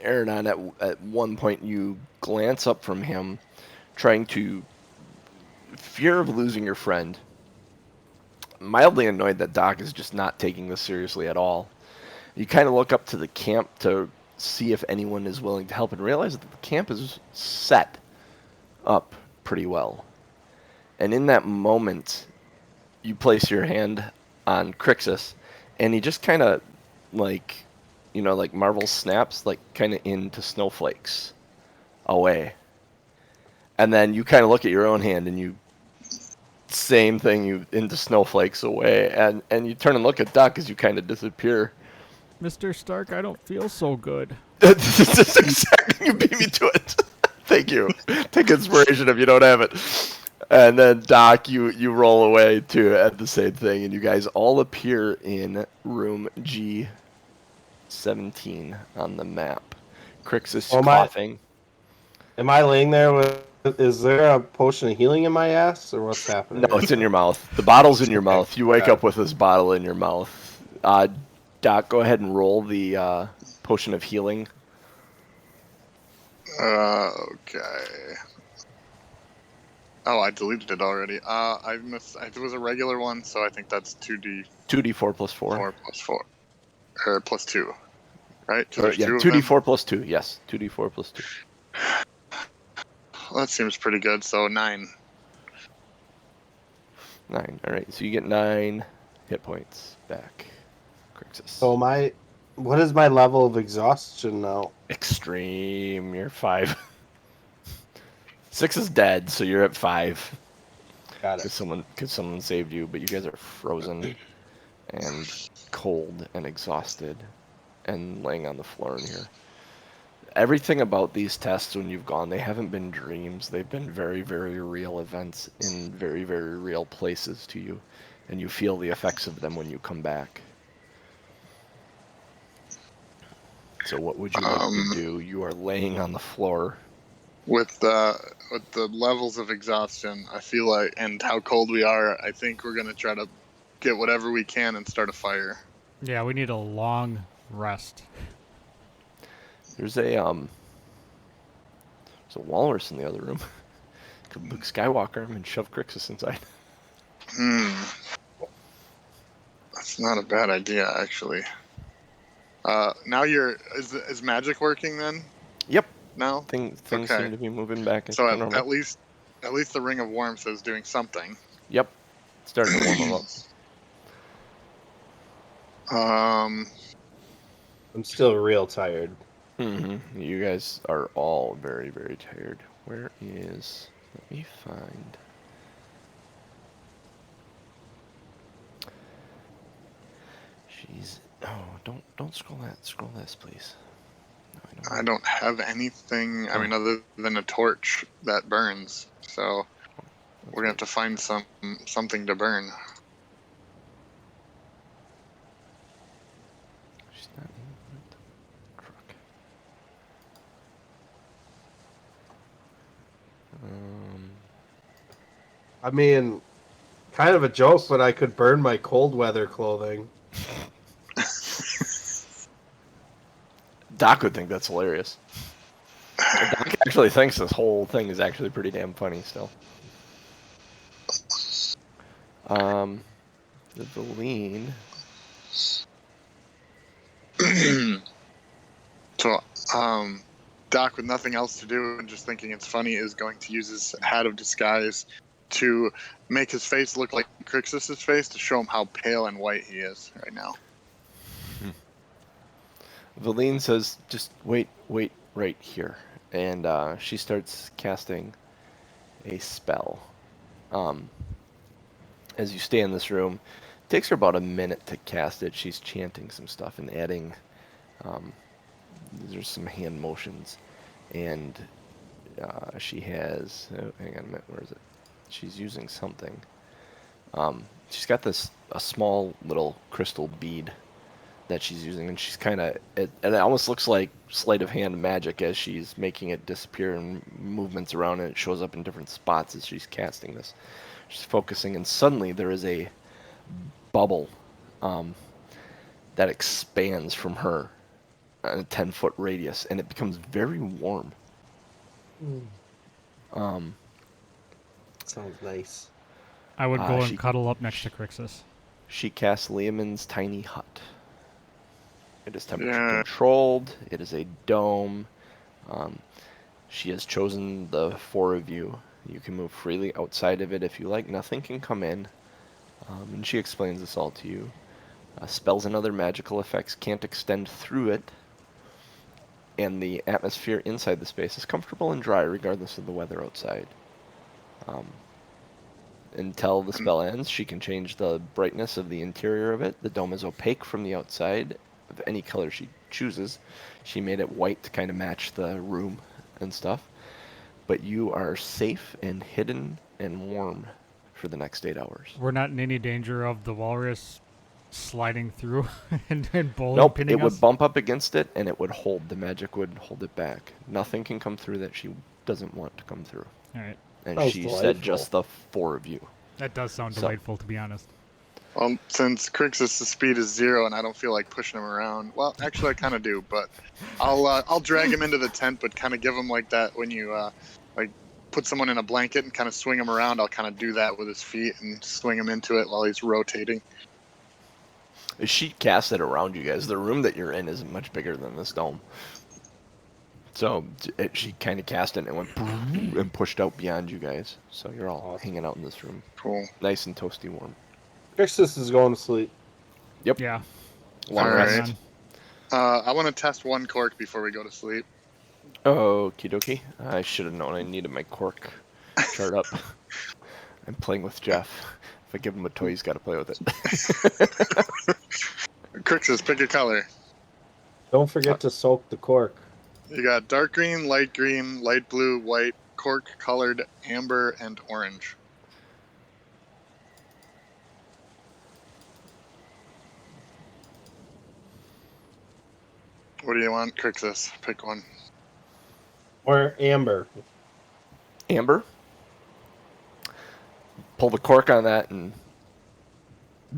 S4: Aronan, at one point you glance up from him, trying to fear of losing your friend, mildly annoyed that Doc is just not taking this seriously at all. You kind of look up to the camp to see if anyone is willing to help and realize that the camp is set up pretty well. And in that moment, you place your hand on Krixis, and he just kind of, like Marvel snaps, like kind of into snowflakes away. And then you kind of look at your own hand, and you same thing, you into snowflakes away, and you turn and look at Doc as you kind of disappear.
S1: Mr. Stark, I don't feel so good.
S4: That's exactly, you beat me to it. Thank you. Take inspiration if you don't have it. And then Doc, you roll away too at the same thing, and you guys all appear in room G17 on the map. Krixis coughing.
S2: Am I laying there with? Is there a potion of healing in my ass, or what's happening?
S4: No, it's in your mouth. The bottle's in your mouth. You wake up with this bottle in your mouth. Doc, go ahead and roll the potion of healing.
S3: Okay. Oh, I deleted it already. I missed. It was a regular one, so I think that's
S4: 2d4 plus 4.
S3: 4 plus 4, or plus 2, right? 'Cause
S4: Or,
S3: there's
S4: yeah,
S3: two of them.
S4: 2d4 plus 2. Yes, 2d4 plus 2.
S3: Well, that seems pretty good. So 9.
S4: 9. All right, so you get 9 hit points back. Krixis.
S2: So what is my level of exhaustion now?
S4: Extreme. You're 5. 6 is dead, so you're at 5.
S2: Got it.
S4: Because someone saved you, but you guys are frozen and cold and exhausted and laying on the floor in here. Everything about these tests when you've gone, they haven't been dreams. They've been very, very real events in very, very real places to you, and you feel the effects of them when you come back. So what would you like to do? You are laying on the floor.
S3: With the levels of exhaustion, I feel like, and how cold we are, I think we're gonna try to get whatever we can and start a fire.
S1: Yeah, we need a long rest.
S4: There's a walrus in the other room. Could Luke Skywalker him and shove Krixis inside.
S3: That's not a bad idea, actually. Now is magic working then?
S4: Yep.
S3: Now
S4: Things
S3: Okay.
S4: seem to be moving back.
S3: So
S4: into normal.
S3: at least the Ring of Warmth is doing something.
S4: Yep. Starting to warm them up.
S2: I'm still real tired.
S4: Mm-hmm. You guys are all very, very tired. Where is... Let me find... She's... Oh, don't scroll that. Scroll this, please. No,
S3: I don't have anything, I mean, other than a torch that burns. So we're gonna have to find something to burn.
S4: She's not in the truck.
S2: I mean, kind of a joke, but I could burn my cold weather clothing.
S4: Doc would think that's hilarious. Doc actually thinks this whole thing is actually pretty damn funny still. The Valine.
S3: So, Doc, with nothing else to do and just thinking it's funny, is going to use his hat of disguise to make his face look like Krixis' face to show him how pale and white he is right now.
S4: Valine says, just wait right here. And she starts casting a spell. As you stay in this room, it takes her about a minute to cast it. She's chanting some stuff and adding there's some hand motions, and she has. Oh, hang on a minute. Where is it? She's using something. She's got a small little crystal bead that she's using, and she's kind of it almost looks like sleight of hand magic as she's making it disappear and movements around, and it shows up in different spots as she's casting this. She's focusing, and suddenly there is a bubble that expands from her in a 10-foot radius, and it becomes very warm.
S2: Sounds nice.
S1: I would go
S4: she-
S1: and cuddle up next to Krixis.
S4: She casts Leomund's tiny hut. It is temperature
S3: Yeah.
S4: controlled. It is a dome. She has chosen the 4 of you. You can move freely outside of it if you like. Nothing can come in. And she explains this all to you. Spells and other magical effects can't extend through it. And the atmosphere inside the space is comfortable and dry regardless of the weather outside. Until the spell ends, she can change the brightness of the interior of it. The dome is opaque from the outside of any color she chooses. She made it white to kind of match the room and stuff. But you are safe and hidden and warm for the next 8 hours.
S1: We're not in any danger of the walrus sliding through and bowling
S4: Nope,
S1: pinning
S4: it would
S1: us.
S4: bump up against it and it would hold. The magic would hold it back. Nothing can come through that she doesn't want to come through.
S1: All right.
S4: And
S2: Sounds
S4: she
S2: delightful.
S4: said just the 4 of you.
S1: That does sound
S4: So-
S1: delightful, to be honest.
S3: Well, since Krixis' speed is 0 and I don't feel like pushing him around, well, actually I kind of do, but I'll drag him into the tent, but kind of give him like that when you like put someone in a blanket and kind of swing him around. I'll kind of do that with his feet and swing him into it while he's rotating.
S4: She cast it around you guys. The room that you're in isn't much bigger than this dome. So she kind of cast it and it went and pushed out beyond you guys. So you're all
S2: Awesome.
S4: hanging out in this room.
S3: Cool.
S4: Nice and toasty warm.
S2: Krixis is going to sleep.
S4: Yep.
S1: Yeah.
S4: Long
S3: All
S4: rest.
S3: right. I want to test one cork before we go to sleep.
S4: Okie dokie. I should have known I needed my cork chart up. I'm playing with Jeff. If I give him a toy, he's got to play with it.
S3: Krixis, pick a color.
S2: Don't forget to soak the cork.
S3: You got dark green, light blue, white, cork colored, amber, and orange. What do you want, Krixis? Pick one.
S2: Or amber.
S4: Amber. Pull the cork on that and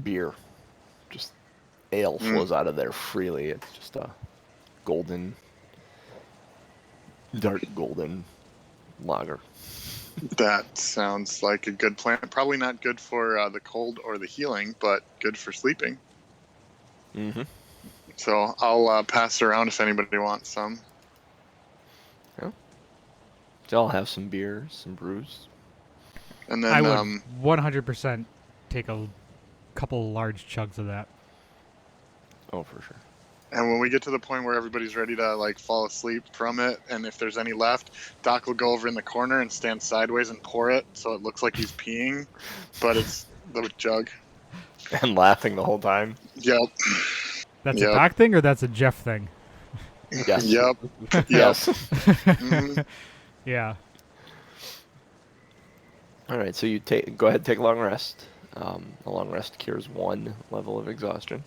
S4: beer. Just ale flows out of there freely. It's just a golden, dark golden lager.
S3: That sounds like a good plan. Probably not good for the cold or the healing, but good for sleeping.
S4: Mm-hmm.
S3: So I'll pass it around if anybody wants some.
S4: So I'll have some beer, some brews.
S3: And then
S1: I would 100% take a couple large chugs of that.
S4: Oh, for sure.
S3: and when we get to the point where everybody's ready to like fall asleep from it, and if there's any left, Doc will go over in the corner and stand sideways and pour it so it looks like he's peeing, but it's the jug.
S4: And laughing the whole time.
S3: Yep.
S1: That's
S3: Yep.
S1: a Doc thing or that's a Jeff thing?
S4: Yes.
S3: Yep.
S4: Yes.
S3: Mhm.
S1: Yeah.
S4: All right, so you go ahead, take a long rest. A long rest cures 1 level of exhaustion.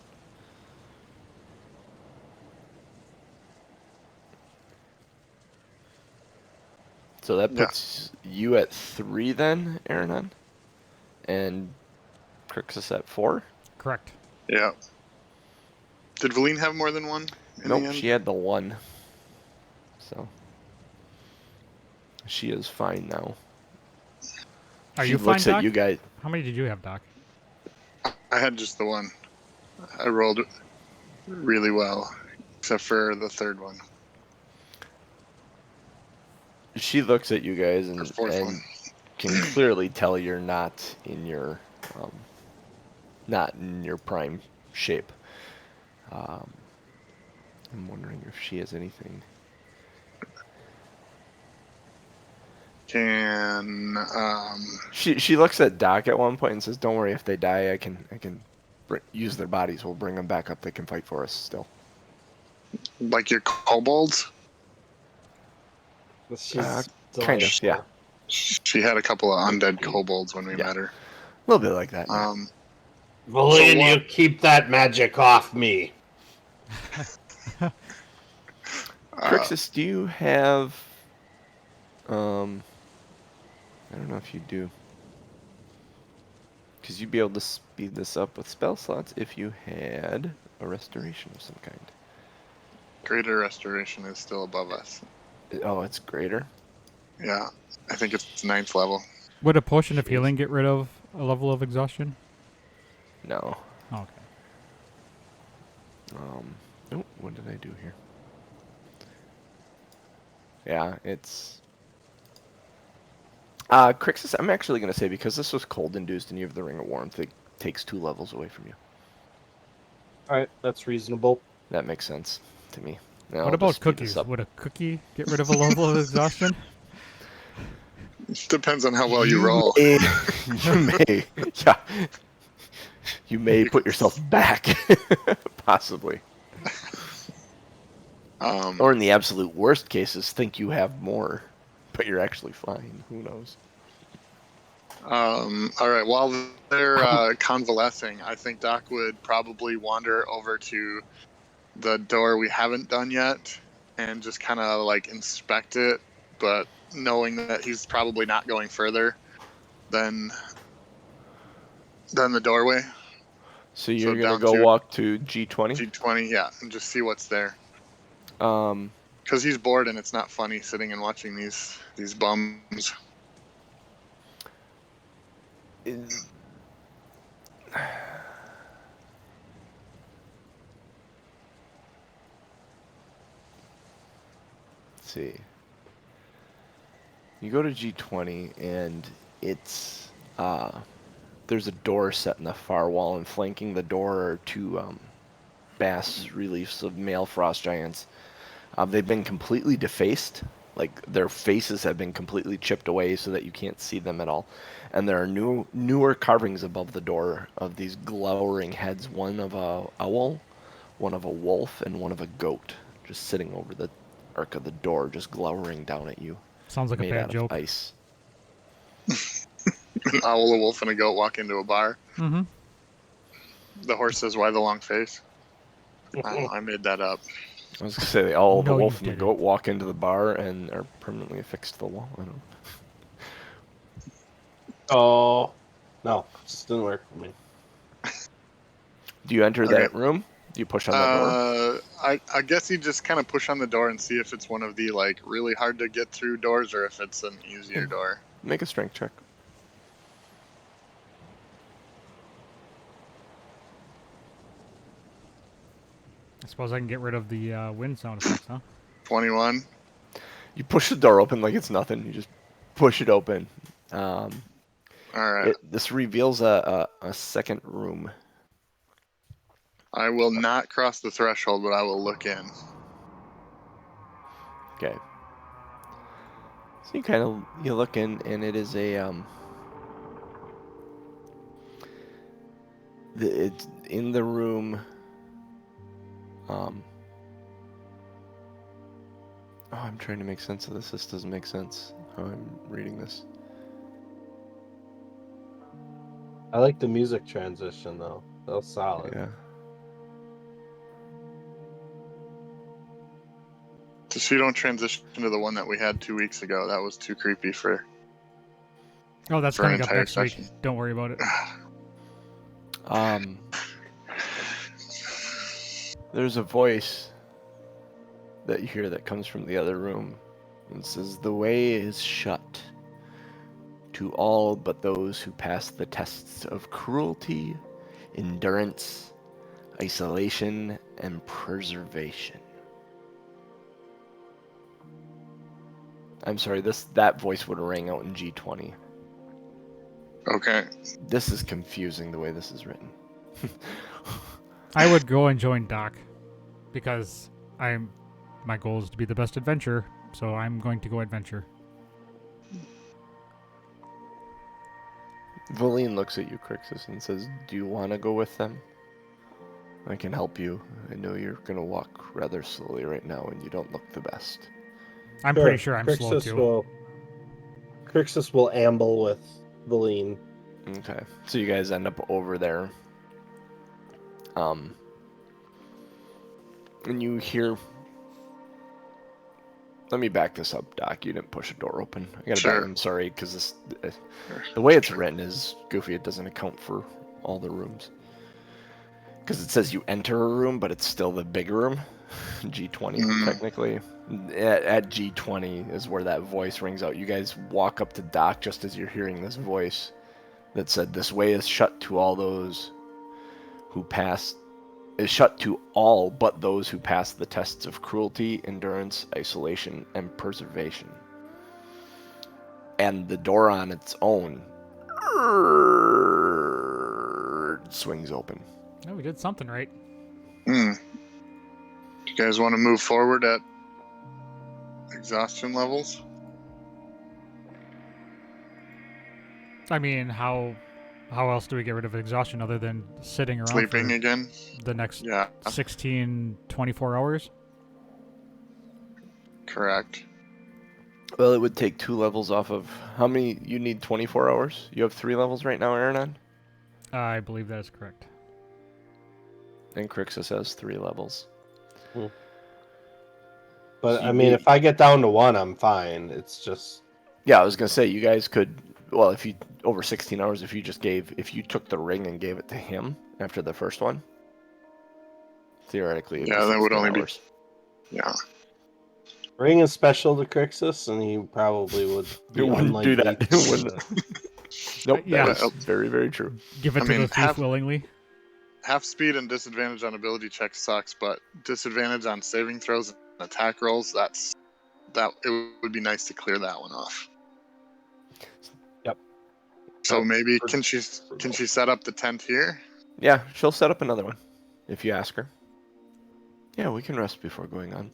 S4: So that
S3: Yeah.
S4: puts you at 3 then, Aronan, and Krixis at 4.
S1: Correct.
S3: Yeah. Did Valine have more than one? In the
S4: Nope,
S3: end?
S4: she had the 1. So she is fine now.
S1: Are
S4: She
S1: you fine,
S4: looks
S1: Doc?
S4: at you guys.
S1: How many did you have, Doc?
S3: I had just the one. I rolled really well, except for the third one.
S4: She looks at you guys
S3: Or
S4: and,
S3: fourth
S4: and
S3: one.
S4: can clearly tell you're not in your prime shape. I'm wondering if she has anything.
S3: Can
S4: She looks at Doc at one point and says, "Don't worry, if they die, I can use their bodies. We'll bring them back up. They can fight for us still."
S3: Like your kobolds?
S2: She's
S4: Kind of, yeah.
S3: She had a couple of undead kobolds when we
S4: Yeah.
S3: met her.
S4: A little bit like that. Yeah.
S2: Valine,
S3: So
S2: you
S3: what-
S2: keep that magic off me.
S4: Krixis, do you have? I don't know if you do, because you'd be able to speed this up with spell slots if you had a restoration of some kind.
S3: Greater Restoration is still above us.
S4: Oh, it's greater.
S3: Yeah, I think it's 9th level.
S1: Would a potion of
S4: Jeez.
S1: healing get rid of a level of exhaustion?
S4: No.
S1: Oh, okay.
S4: Oh, what did I do here? Yeah, it's. Krixis, I'm actually going to say because this was cold induced and you have the Ring of Warmth, it takes 2 levels away from you.
S2: All right, that's reasonable.
S4: That makes sense to me. Now
S1: What
S4: I'll
S1: about
S4: just speed this
S1: cookies?
S4: up.
S1: Would a cookie get rid of a level of exhaustion?
S3: Depends on how well you roll.
S4: You may, yeah. You may put yourself back, possibly. Or in the absolute worst cases, think you have more, but you're actually fine. Who knows?
S3: All right, while they're convalescing, I think Doc would probably wander over to the door we haven't done yet and just kind of like inspect it, but knowing that he's probably not going further than the doorway.
S4: So you're gonna
S3: down
S4: go
S3: to
S4: walk to G20.
S3: G20, yeah, and just see what's there.
S4: Um,
S3: Because he's bored and it's not funny sitting and watching these bums.
S4: Let's see. You go to G20 and it's there's a door set in the far wall, and flanking the door are 2 bas reliefs of male frost giants. They've been completely defaced, like their faces have been completely chipped away so that you can't see them at all. And there are newer carvings above the door of these glowering heads, one of a owl, one of a wolf, and one of a goat, just sitting over the arc of the door, just glowering down at you.
S1: Sounds like a
S4: made
S1: bad
S4: out
S1: joke.
S4: of ice.
S3: An owl, a wolf, and a goat walk into a bar.
S1: Mm-hmm.
S3: The horse says, "Why the long face?" I don't know, I made that up.
S4: I was gonna say the owl, the
S1: No, you
S4: wolf, and the
S1: didn't.
S4: goat walk into the bar and are permanently affixed to the wall. I don't know.
S2: Oh, no, just didn't work for me.
S4: Do you enter
S3: Okay.
S4: that room? Do you push on that door?
S3: I guess you just kind of push on the door and see if it's one of the like really hard to get through doors or if it's an easier door.
S4: Make a strength check.
S1: I suppose I can get rid of the wind sound effects, huh?
S3: 21.
S4: You push the door open like it's nothing. You just push it open.
S3: All right.
S4: This reveals a second room.
S3: I will not cross the threshold, but I will look in.
S4: Okay. So you look in, and it is it's in the room. I'm trying to make sense of this. This doesn't make sense how I'm reading this.
S2: I like the music transition though. That was solid.
S4: Yeah.
S3: Just so you don't transition to the one that we had 2 weeks ago. That was too creepy for.
S1: Oh, that's
S3: For an
S1: coming up
S3: entire
S1: next week.
S3: session.
S1: Don't worry about it.
S4: There's a voice that you hear that comes from the other room. And says, "The way is shut to all but those who pass the tests of cruelty, endurance, isolation, and preservation." I'm sorry, that voice would have rang out in G20.
S3: Okay.
S4: This is confusing the way this is written.
S1: I would go and join Doc because my goal is to be the best adventurer, so I'm going to go adventure.
S4: Valine looks at you, Krixis, and says, "Do you want to go with them?" I can help you. I know you're gonna walk rather slowly right now, and you don't look the best.
S1: I'm pretty sure I'm slow too.
S2: Krixis will amble with Valine.
S4: Okay, so you guys end up over there. And you hear. Let me back this up, Doc. You didn't push a door open. I gotta
S3: Sure.
S4: back. I'm sorry, because the way it's written is goofy. It doesn't account for all the rooms. Because it says you enter a room, but it's still the big room, G20 technically. At G20 is where that voice rings out. You guys walk up to Doc just as you're hearing this voice that said, "This way is shut to all those who pass." Is shut to all but those who pass the tests of cruelty, endurance, isolation, and preservation. And the door on its own swings open.
S1: Oh, we did something right.
S3: You guys want to move forward at exhaustion levels?
S1: I mean, how else do we get rid of exhaustion other than sitting around
S3: Sleeping
S1: for
S3: again?
S1: the next
S3: Yeah,
S1: 16, 24 hours?
S3: correct.
S4: Well, it would take 2 levels off of... How many? You need 24 hours? You have 3 levels right now, Aronan?
S1: I believe that is correct.
S4: And Krixis has 3 levels.
S2: But
S4: So
S2: I mean, if I get down to 1, I'm fine. It's just...
S4: Yeah, I was going to say, you guys could... Well, if you... Over 16 hours, if you took the ring and gave it to him after the first one, theoretically, it'd be
S3: Yeah, that would
S4: 16
S3: only
S4: hours.
S3: be... Yeah.
S2: Ring is special to Krixis, and he probably would be
S4: It wouldn't do
S2: unlikely
S4: that.
S2: to
S4: It wouldn't. Nope,
S1: Yeah.
S4: that is very, very true.
S1: Give it
S3: I
S1: to
S3: mean,
S1: the thief willingly.
S3: Half speed and disadvantage on ability checks sucks, but disadvantage on saving throws and attack rolls, that it would be nice to clear that one off.
S2: Yep.
S3: So maybe
S2: For-
S3: can she set up the tent here?
S4: Yeah, she'll set up another one, if you ask her. Yeah, we can rest before going on.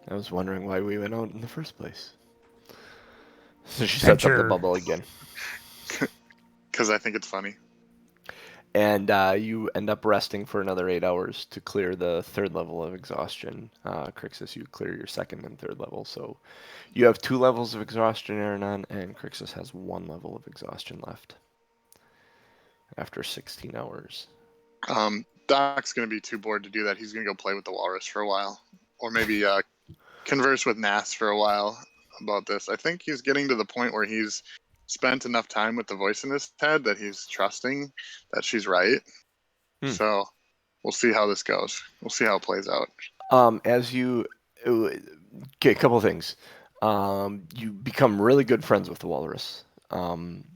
S4: I was wondering why we went out in the first place. So she sets up the
S1: Adventure.
S4: bubble again.
S3: Because I think it's funny.
S4: And you end up resting for another 8 hours to clear the 3rd level of exhaustion. Krixis, you clear your 2nd and 3rd level. So you have 2 levels of exhaustion, Aronan, and Krixis has 1 level of exhaustion left after 16 hours.
S3: Doc's going to be too bored to do that. He's going to go play with the walrus for a while. Or maybe converse with Nas for a while about this. I think he's getting to the point where he's spent enough time with the voice in his head that he's trusting that she's right. So we'll see how this goes. We'll see how it plays out.
S4: Okay, a couple of things. You become really good friends with the walrus.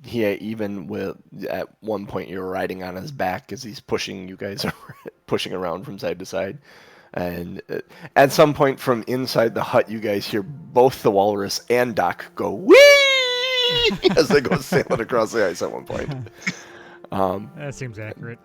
S4: He even at one point you're riding on his back as he's pushing you guys pushing around from side to side. And at some point from inside the hut, you guys hear both the walrus and Doc go whee as they go sailing across the ice at one point.
S1: That seems accurate.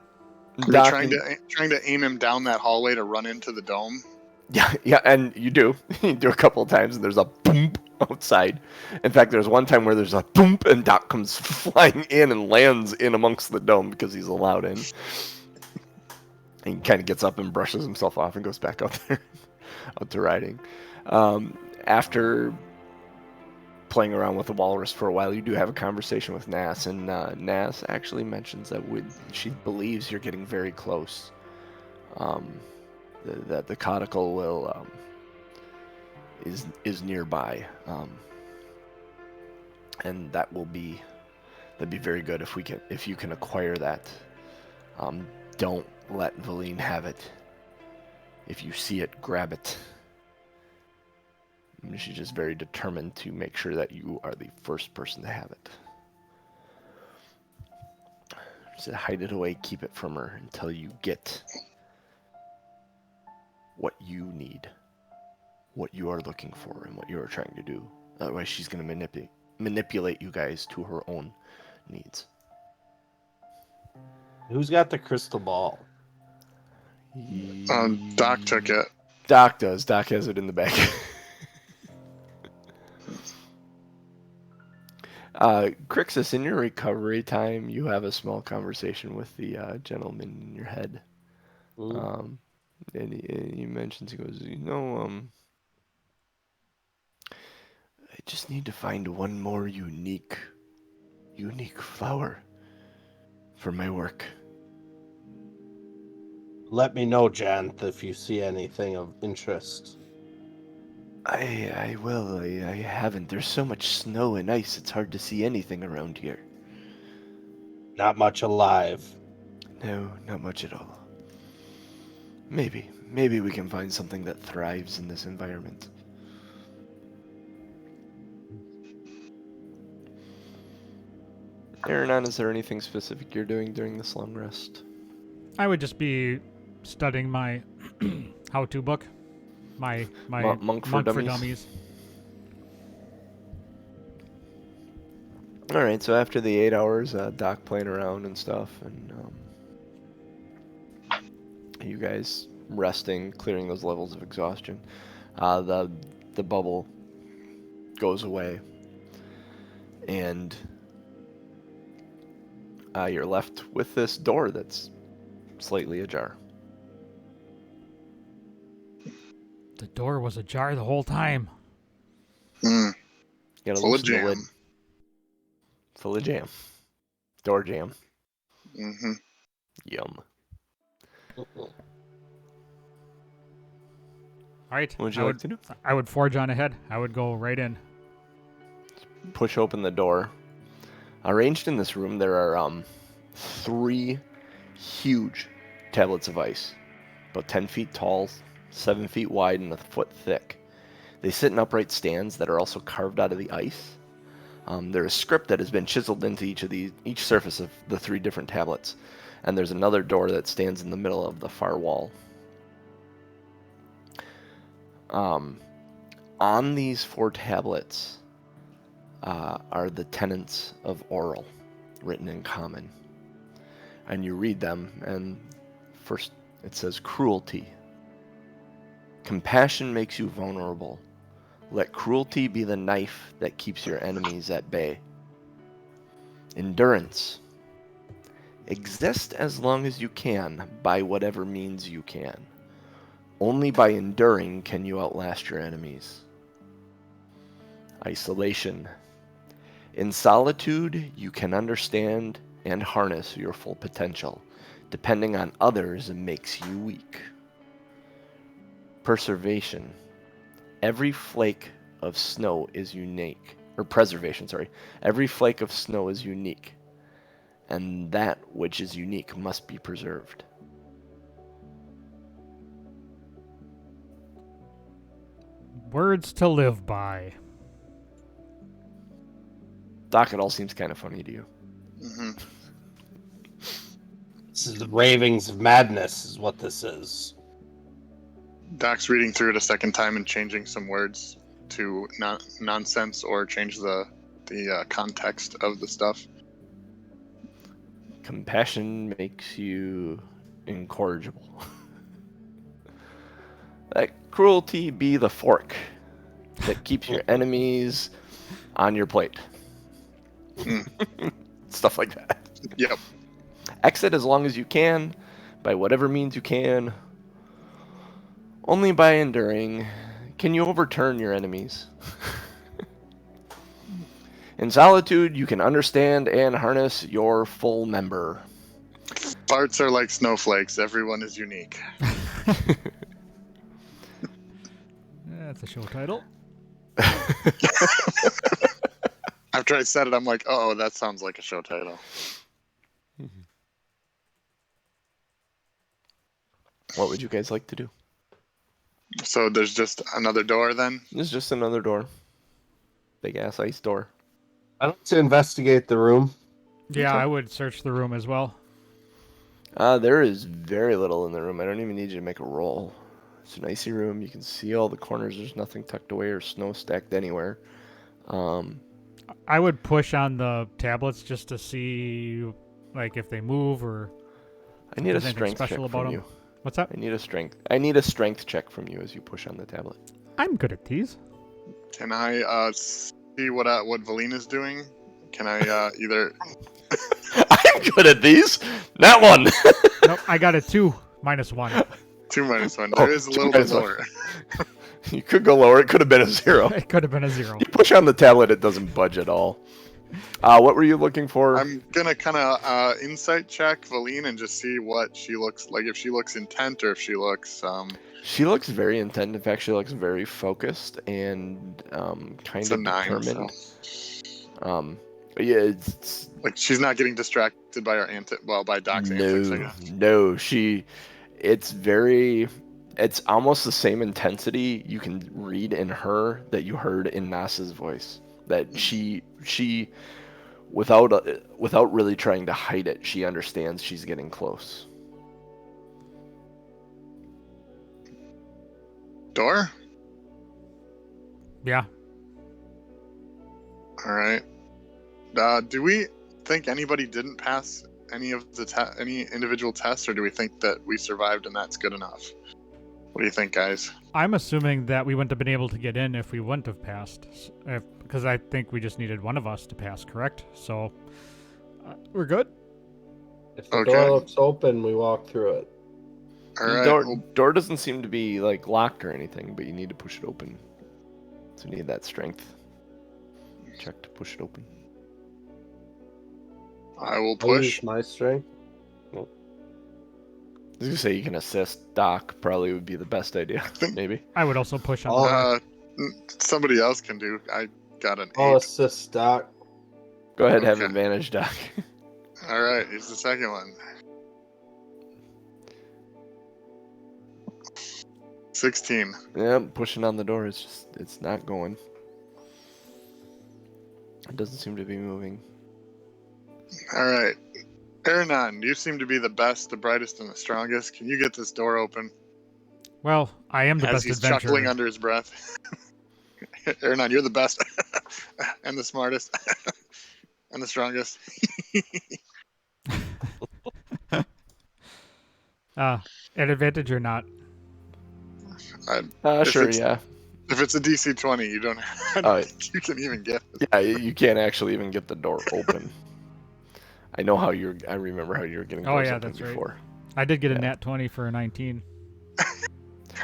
S3: Are we trying to aim him down that hallway to run into the dome?
S4: Yeah, and you do. You do a couple of times, and there's a boom outside. In fact, there's one time where there's a boom, and Doc comes flying in and lands in amongst the dome because he's allowed in. And he kind of gets up and brushes himself off and goes back out there, out to riding. After playing around with the walrus for a while, you do have a conversation with Nas, and Nas actually mentions that she believes you're getting very close. That the caudicle will is nearby, and that'd be very good if you can acquire that. Don't let Valine have it. If you see it, grab it. She's just very determined to make sure that you are the first person to have it. She said, hide it away, keep it from her until you get what you need, what you are looking for, and what you are trying to do. Otherwise, she's going to manipulate you guys to her own needs.
S2: Who's got the crystal ball?
S3: Doc took it.
S4: Doc does. Doc has it in the bag. Krixis, in your recovery time, you have a small conversation with the gentleman in your head.
S2: Mm.
S4: And he mentions, he goes, I just need to find one more unique flower for my work.
S2: Let me know, Janth, if you see anything of interest.
S4: I will. I haven't. There's so much snow and ice, it's hard to see anything around here.
S2: Not much alive.
S4: No, not much at all. Maybe we can find something that thrives in this environment. Aronan, is there anything specific you're doing during this long rest?
S1: I would just be studying my how-to book, my
S4: Monk for Dummies? All right, so after the 8 hours, Doc playing around and stuff, and you guys resting, clearing those levels of exhaustion, the bubble goes away, and you're left with this door that's slightly ajar.
S1: The door was ajar the whole time.
S3: Mm.
S4: You gotta
S3: Full of
S4: loosen the
S3: jam.
S4: lid. Full of jam. Door jam.
S3: Mm-hmm.
S4: Yum.
S1: All right.
S4: What would you like to do?
S1: I would forge on ahead. I would go right in.
S4: Push open the door. Arranged in this room, there are 3 huge tablets of ice, about 10 feet tall, 7 feet wide, and a foot thick. They sit in upright stands that are also carved out of the ice. There is script that has been chiseled into each surface of the 3 different tablets, and there's another door that stands in the middle of the far wall. On these 4 tablets are the tenets of Oral, written in common. And you read them, and first it says cruelty. Compassion makes you vulnerable. Let cruelty be the knife that keeps your enemies at bay. Endurance. Exist as long as you can, by whatever means you can. Only by enduring can you outlast your enemies. Isolation. In solitude, you can understand and harness your full potential. Depending on others, it makes you weak. Preservation. Every flake of snow is unique. Or preservation, sorry. Every flake of snow is unique. And that which is unique must be preserved.
S1: Words to live by.
S4: Doc, it all seems kind of funny to you.
S3: Mm-hmm.
S2: This is the ravings of madness, is what this is.
S3: Doc's reading through it a second time and changing some words to nonsense or change the context of the stuff.
S4: Compassion makes you incorrigible. Let cruelty be the fork that keeps your enemies on your plate. Stuff like that.
S3: Yep.
S4: Exit as long as you can, by whatever means you can. Only by enduring can you overturn your enemies. In solitude, you can understand and harness your full member.
S3: Parts are like snowflakes. Everyone is unique.
S1: That's a show title.
S3: After I said it, I'm like, oh, that sounds like a show title.
S4: What would you guys like to do?
S3: So there's just another door then?
S4: This is just another door. Big ass ice door.
S2: I'd like to investigate the room.
S1: Yeah,
S4: Okay.
S1: I would search the room as well.
S4: There is very little in the room. I don't even need you to make a roll. It's an icy room. You can see all the corners. There's nothing tucked away or snow stacked anywhere.
S1: I would push on the tablets just to see, like, if they move or.
S4: I need a
S1: Is anything
S4: strength check
S1: special about
S4: from
S1: 'em?
S4: you.
S1: What's that?
S4: I need a strength check from you as you push on the tablet.
S1: I'm good at these.
S3: Can I see what Valina's doing Can I either?
S4: I'm good at these. Not one.
S1: Nope, I got a 2 minus 1.
S3: 2 minus 1.
S4: Oh,
S3: There is a
S4: 2
S3: little bit
S4: minus 1.
S3: lower.
S4: You could go lower. It could have been a 0.
S1: It could have been a 0.
S4: You push on the tablet, it doesn't budge at all. What were you looking for?
S3: I'm gonna kind of insight check Valine and just see what she looks like. If she looks intent or if she looks
S4: She looks very intent. In fact, she looks very focused and kind
S3: it's a
S4: of
S3: 9.
S4: determined.
S3: So.
S4: Yeah, it's
S3: Like she's not getting distracted by by Doc's antics, I guess.
S4: no. It's almost the same intensity you can read in her that you heard in Nas's voice. That she without really trying to hide it, she understands she's getting close.
S3: Door?
S1: Yeah.
S3: All right. Do we think anybody didn't pass any of the any individual tests, or do we think that we survived and that's good enough? What do you think, guys?
S1: I'm assuming that we wouldn't have been able to get in if we wouldn't have passed. Because I think we just needed one of us to pass, correct? So, we're good?
S2: If the
S3: Okay.
S2: door looks open, we walk through it.
S3: All
S4: The
S3: right.
S4: door doesn't seem to be like locked or anything, but you need to push it open. So you need that strength check to push it open.
S3: I will
S2: I'll use
S3: push.
S2: my strength.
S4: I was gonna say you can assist Doc. Probably would be the best idea. Maybe.
S1: I would also push on
S2: Oh.
S3: Somebody else can do. I got an 8.
S2: I'll assist Doc.
S4: Go ahead, have
S3: Okay.
S4: advantage, Doc.
S3: All right. Here's the second one. 16.
S4: Yeah, pushing on the door is it's not going. It doesn't seem to be moving.
S3: All right. Aronan, you seem to be the best, the brightest, and the strongest. Can you get this door open?
S1: Well, I am the
S3: As
S1: best
S3: he's
S1: adventurer.
S3: chuckling under his breath. Aronan, you're the best, and the smartest, and the strongest.
S1: At advantage or not?
S3: If
S4: Sure,
S3: it's-
S4: yeah.
S3: If it's a DC 20, you don't. I don't think you can even get it.
S4: Yeah, you can't actually even get the door open. I know how you're. I remember how you were getting
S1: Oh,
S4: doors
S1: yeah,
S4: open
S1: that's right.
S4: before.
S1: I did get a
S4: Yeah.
S1: nat 20 for a 19.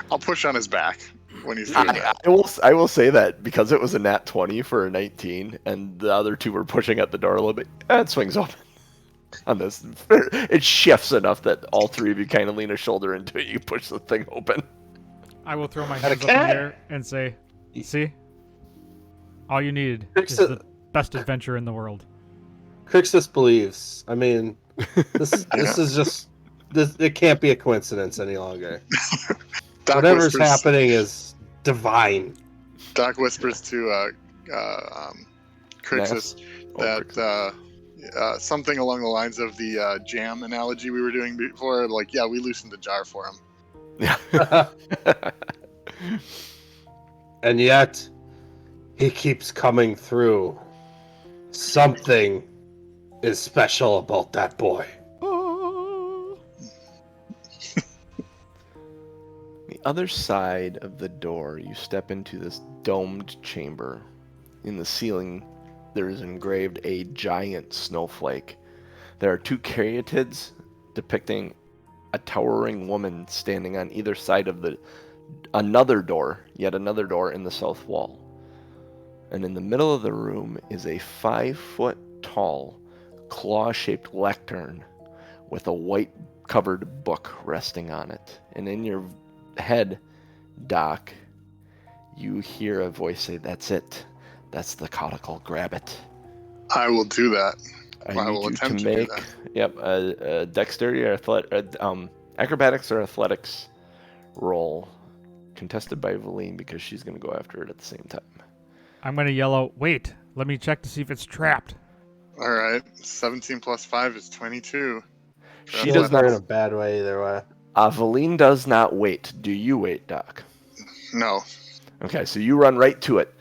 S3: I'll push on his back when he's doing that.
S4: I will say that because it was a nat 20 for a 19, and the other two were pushing at the door a little bit. It swings open. On this, it shifts enough that all three of you kind of lean a shoulder into it. You push the thing open.
S1: I will throw my
S2: Got a
S1: hands up in the
S2: cat!
S1: air and say, see? All you needed
S2: Fix
S1: is
S2: it.
S1: the best adventure in the world.
S2: Krixis believes. I mean, this is just this. It can't be a coincidence any longer.
S3: Doc
S2: Whatever's
S3: whispers,
S2: happening is divine.
S3: Doc whispers to Krixis that something along the lines of the jam analogy we were doing before. Like, yeah, we loosened the jar for him.
S4: Yeah.
S2: And yet, he keeps coming through. Something is special about that boy.
S4: The other side of the door, you step into this domed chamber. In the ceiling, there is engraved a giant snowflake. There are 2 caryatids depicting a towering woman standing on either side of yet another door in the south wall. And in the middle of the room is a 5-foot-tall, claw-shaped lectern with a white-covered book resting on it. And in your head, Doc, you hear a voice say, "That's it. That's the caudicle. Grab it."
S3: I will do that.
S4: I
S3: I
S4: need
S3: will
S4: you
S3: attempt
S4: to
S3: to do
S4: make, dexterity or acrobatics or athletics roll, contested by Valine because she's going to go after it at the same time.
S1: I'm going to yell out, wait, let me check to see if it's trapped.
S3: All right. 17 plus 5 is 22.
S4: She
S2: She
S4: does
S2: not
S4: not.
S2: in a bad way either way.
S4: Valine does not wait. Do you wait, Doc?
S3: No.
S4: Okay, so you run right to it.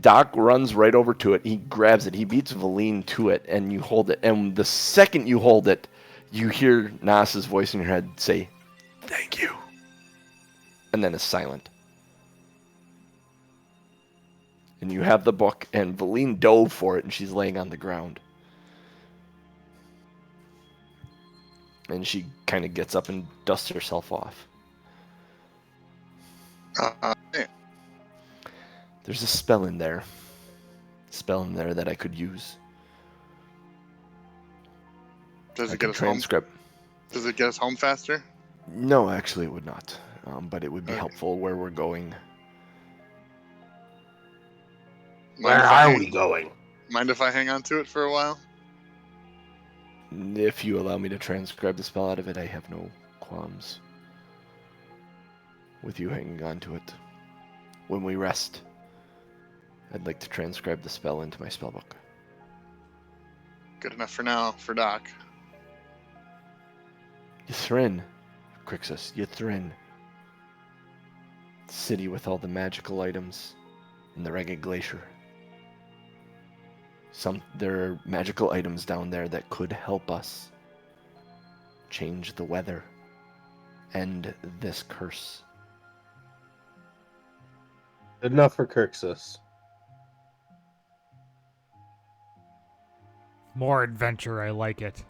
S4: Doc runs right over to it. He grabs it. He beats Valine to it, and you hold it. And the second you hold it, you hear Nas's voice in your head say, "Thank you," and then it's silent. And you have the book, and Valine dove for it, and she's laying on the ground. And she kind of gets up and dusts herself off.
S3: Hey,
S4: There's a spell in there. That I could use.
S3: does
S4: I
S3: it
S4: could
S3: get us home?
S4: transcribe.
S3: Does it get us home faster?
S4: No, actually, it would not. But it would be
S3: Okay.
S4: helpful where we're going.
S3: Mind if I hang-
S2: we going?
S3: Mind if I hang on to it for a while?
S4: If you allow me to transcribe the spell out of it, I have no qualms with you hanging on to it. When we rest, I'd like to transcribe the spell into my spellbook.
S3: Good enough for now, for Doc.
S4: Ythrin, Krixis, Ythrin. City with all the magical items in the Ragged Glacier. There are magical items down there that could help us change the weather, end this curse.
S2: Good enough for Krixis.
S1: More adventure, I like it.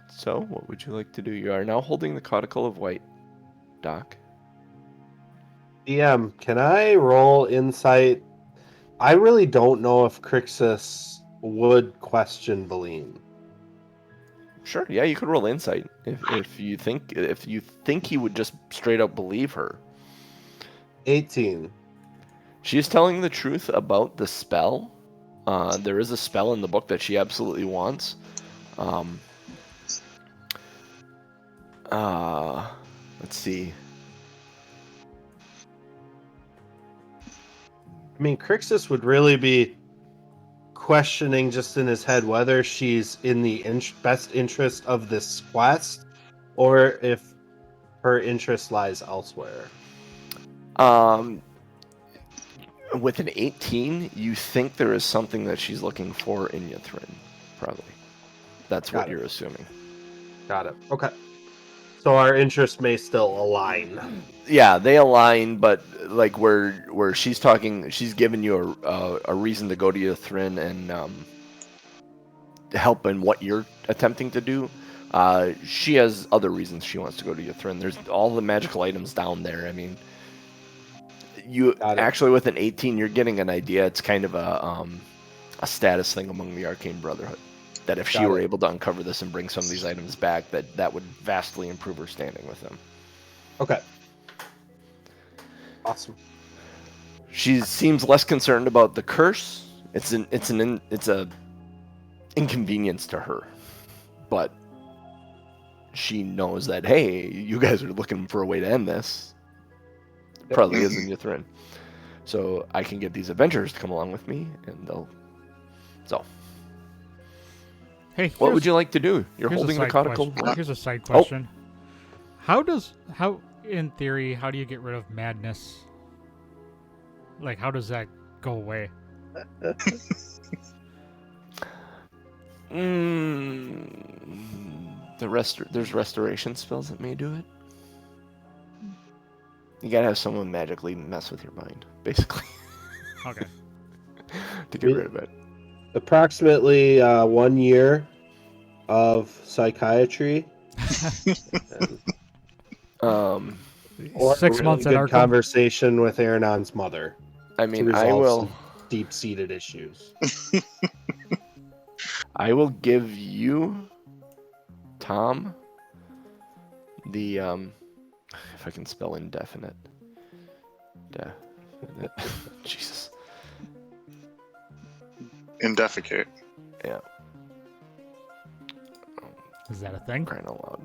S4: So, what would you like to do? You are now holding the Codicle of White, Doc.
S2: DM, can I roll insight? I really don't know if Krixis would question Valine.
S4: Sure, yeah, you could roll insight if you think he would just straight up believe her.
S2: 18.
S4: She is telling the truth about the spell. There is a spell in the book that she absolutely wants. Let's see.
S2: I mean, Krixis would really be questioning just in his head whether she's in the best interest of this quest or if her interest lies elsewhere.
S4: With an 18, you think there is something that she's looking for in Ythrin, probably. That's what you're assuming.
S2: Got it. Okay. So our interests may still align.
S4: Yeah, they align, but like where she's talking, she's giving you a reason to go to Ythrin and help in what you're attempting to do. She has other reasons she wants to go to Ythrin. There's all the magical items down there. I mean, you actually with an 18, you're getting an idea. It's kind of a status thing among the Arcane Brotherhood. That if she were able to uncover this and bring some of these items back, that would vastly improve her standing with them.
S2: Okay. Awesome.
S4: She seems less concerned about the curse. It's a inconvenience to her, but she knows that hey, you guys are looking for a way to end this. It probably is in Ythrin. So I can get these adventurers to come along with me, and they'll. So.
S1: Hey,
S4: what would you like to do? You're holding the codicle.
S1: Here's a side question. How in theory, how do you get rid of madness? Like, how does that go away?
S4: There's restoration spells that may do it. You gotta have someone magically mess with your mind, basically.
S1: Okay.
S4: To get rid of it.
S2: Approximately 1 year of psychiatry.
S1: Or 6 months at
S2: good
S1: Arkham.
S2: Conversation with Aronan's mother.
S4: I mean,
S2: to
S4: I
S2: resolve
S4: will.
S2: some deep-seated issues.
S4: I will give you, Tom, the if I can spell indefinite. Jesus.
S3: Indefecate.
S4: Yeah.
S1: Is that a thing?
S4: Crying out loud.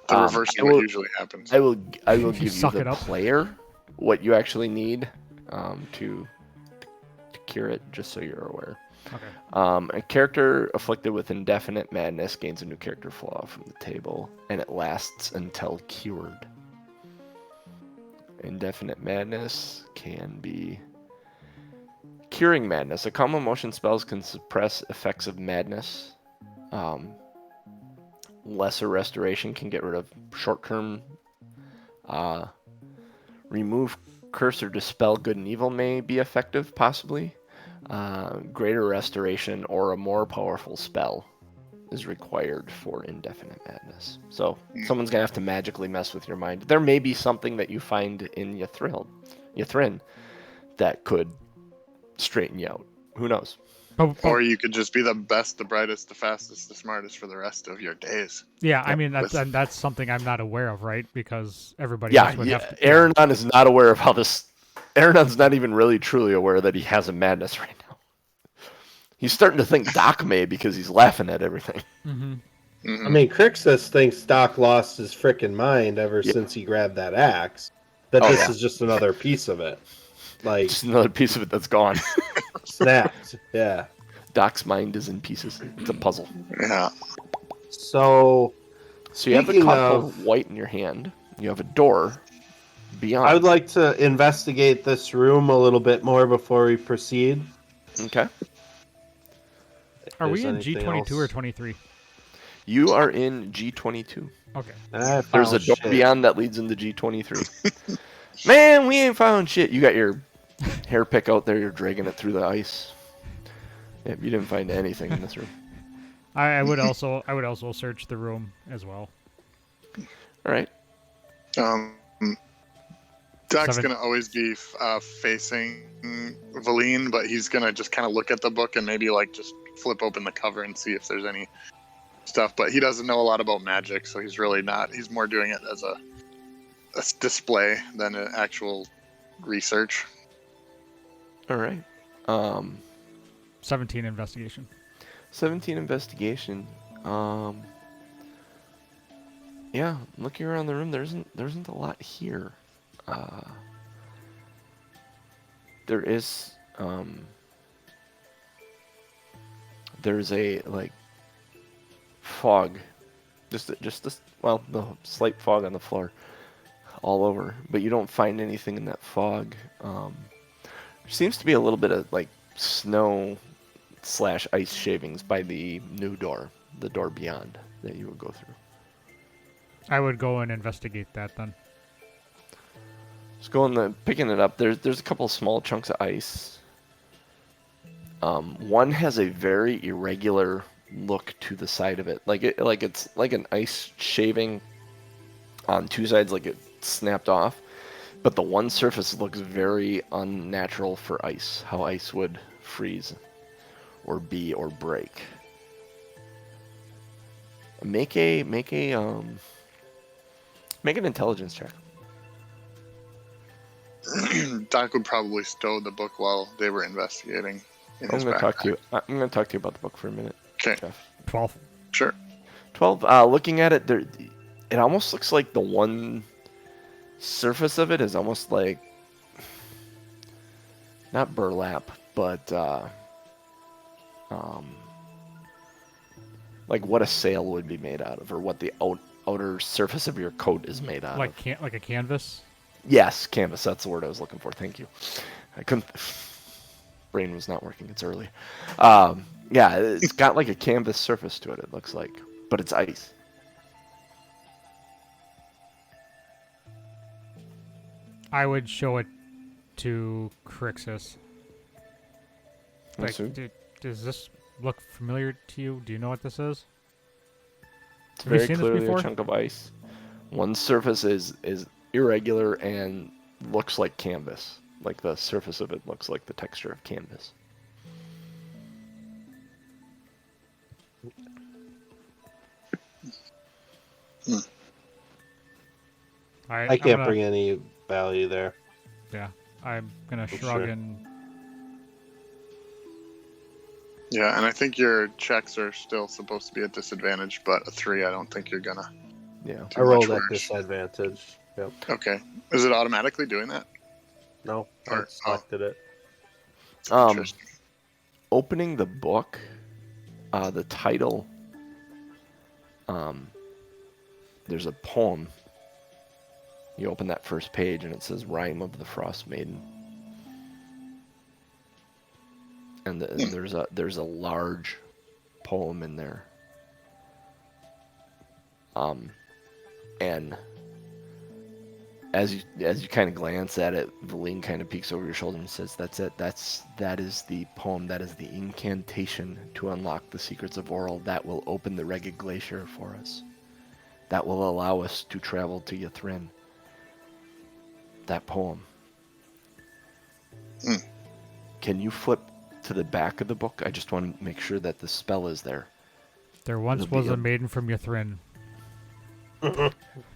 S3: The reverse of what usually happens.
S4: I will give you
S1: suck
S4: the
S1: it up.
S4: player what you actually need to cure it, just so you're aware.
S1: Okay.
S4: A character afflicted with indefinite madness gains a new character flaw from the table, and it lasts until cured. Indefinite madness can be curing madness. A common motion spells can suppress effects of madness. Lesser restoration can get rid of short-term Remove curse or dispel good and evil may be effective, possibly. Greater restoration or a more powerful spell is required for indefinite madness. So someone's gonna have to magically mess with your mind. There may be something that you find in Ythrin that could straighten you out. Who knows?
S3: Or you could just be the best, the brightest, the fastest, the smartest for the rest of your days.
S1: Yeah, I mean
S3: with-
S1: that's something I'm not aware of, right? Because everybody
S4: Yeah,
S1: else would have to.
S4: Aronan is not aware of how this. Aronon's not even really truly aware that he has a madness right now. He's starting to think Doc may because he's laughing at everything.
S1: Mm-hmm.
S3: Mhm.
S2: I mean, Krixis thinks Doc lost his frickin' mind ever since he grabbed that axe. That this is just another piece of it. Like,
S4: Just another piece of it that's gone.
S2: snapped. Yeah.
S4: Doc's mind is in pieces. It's a puzzle.
S3: Yeah.
S2: So,
S4: So you have a
S2: Speaking
S4: cup
S2: of-
S4: of white in your hand. You have a door beyond.
S2: I would like to investigate this room a little bit more before we proceed.
S4: Okay.
S1: Are we
S2: There's
S1: in
S2: anything
S1: G22 or
S2: else.
S1: 23?
S4: You are in G22.
S1: Okay.
S2: I
S4: There's
S2: found
S4: a door
S2: shit.
S4: beyond that leads into G23. Man, we ain't found shit. You got your hair pick out there. You're dragging it through the ice. Yep, you didn't find anything in this room.
S1: I would also search the room as well.
S4: All right.
S3: Doc's
S1: 7.
S3: gonna always be facing Valine, but he's gonna just kind of look at the book and maybe like just flip open the cover and see if there's any stuff. But he doesn't know a lot about magic, so he's really not. He's more doing it as a display than an actual research.
S4: All right.
S1: 17 investigation.
S4: 17 investigation. Yeah, looking around the room, there isn't a lot here. There is there's a like fog, just this, well, the slight fog on the floor all over, but you don't find anything in that fog. There seems to be a little bit of like snow / ice shavings by the new door, the door beyond that you would go through.
S1: I would go and investigate that then.
S4: Just going picking it up. There's a couple of small chunks of ice. One has a very irregular look to the side of it, it's like an ice shaving on two sides, like it snapped off. But the one surface looks very unnatural for ice. How ice would freeze, or break. Make an intelligence check.
S3: Doc would probably stow the book while they were investigating. In
S4: I'm
S3: his
S4: going to talk to you.
S3: backpack.
S4: I'm going to talk to you about the book for a minute.
S3: Okay.
S4: Jeff.
S1: 12.
S3: Sure.
S4: 12. Looking at it, it almost looks like the one surface of it is almost like not burlap, but like what a sail would be made out of, or what the outer surface of your coat is made out of.
S1: Like a canvas?
S4: Yes, canvas. That's the word I was looking for. Thank you. I couldn't. Brain was not working. It's early. Yeah, it's got like a canvas surface to it. It looks like, but it's ice.
S1: I would show it to Krixis. Like,
S4: So
S1: does this look familiar to you? Do you know what this is?
S4: it's
S1: Have you
S4: very
S1: seen this
S4: clearly
S1: before?
S4: a chunk of ice. One surface is irregular and looks like canvas. Like the surface of it looks like the texture of canvas.
S2: I can't bring any value there.
S1: Yeah, I'm gonna
S2: For
S1: shrug
S2: sure.
S1: and
S3: Yeah, and I think your checks are still supposed to be at disadvantage, but a 3, I don't think you're gonna.
S4: Yeah.
S3: Too
S2: I rolled
S3: much
S2: at
S3: worse.
S2: disadvantage. Yep.
S3: Okay. Is it automatically doing that?
S2: No, I
S3: Or-
S2: selected it.
S3: Interesting.
S4: Opening the book, the title, there's a poem. You open that first page and it says Rhyme of the Frost Maiden. And there's a large poem in there. And as you kind of glance at it, Valine kind of peeks over your shoulder and says, "That's it. That is the poem. That is the incantation to unlock the secrets of Oral. That will open the Regid Glacier for us. That will allow us to travel to Ythrin. That poem. Can you flip to the back of the book? I just want to make sure that the spell is there.
S1: There once was a maiden from Ythrin.
S4: Do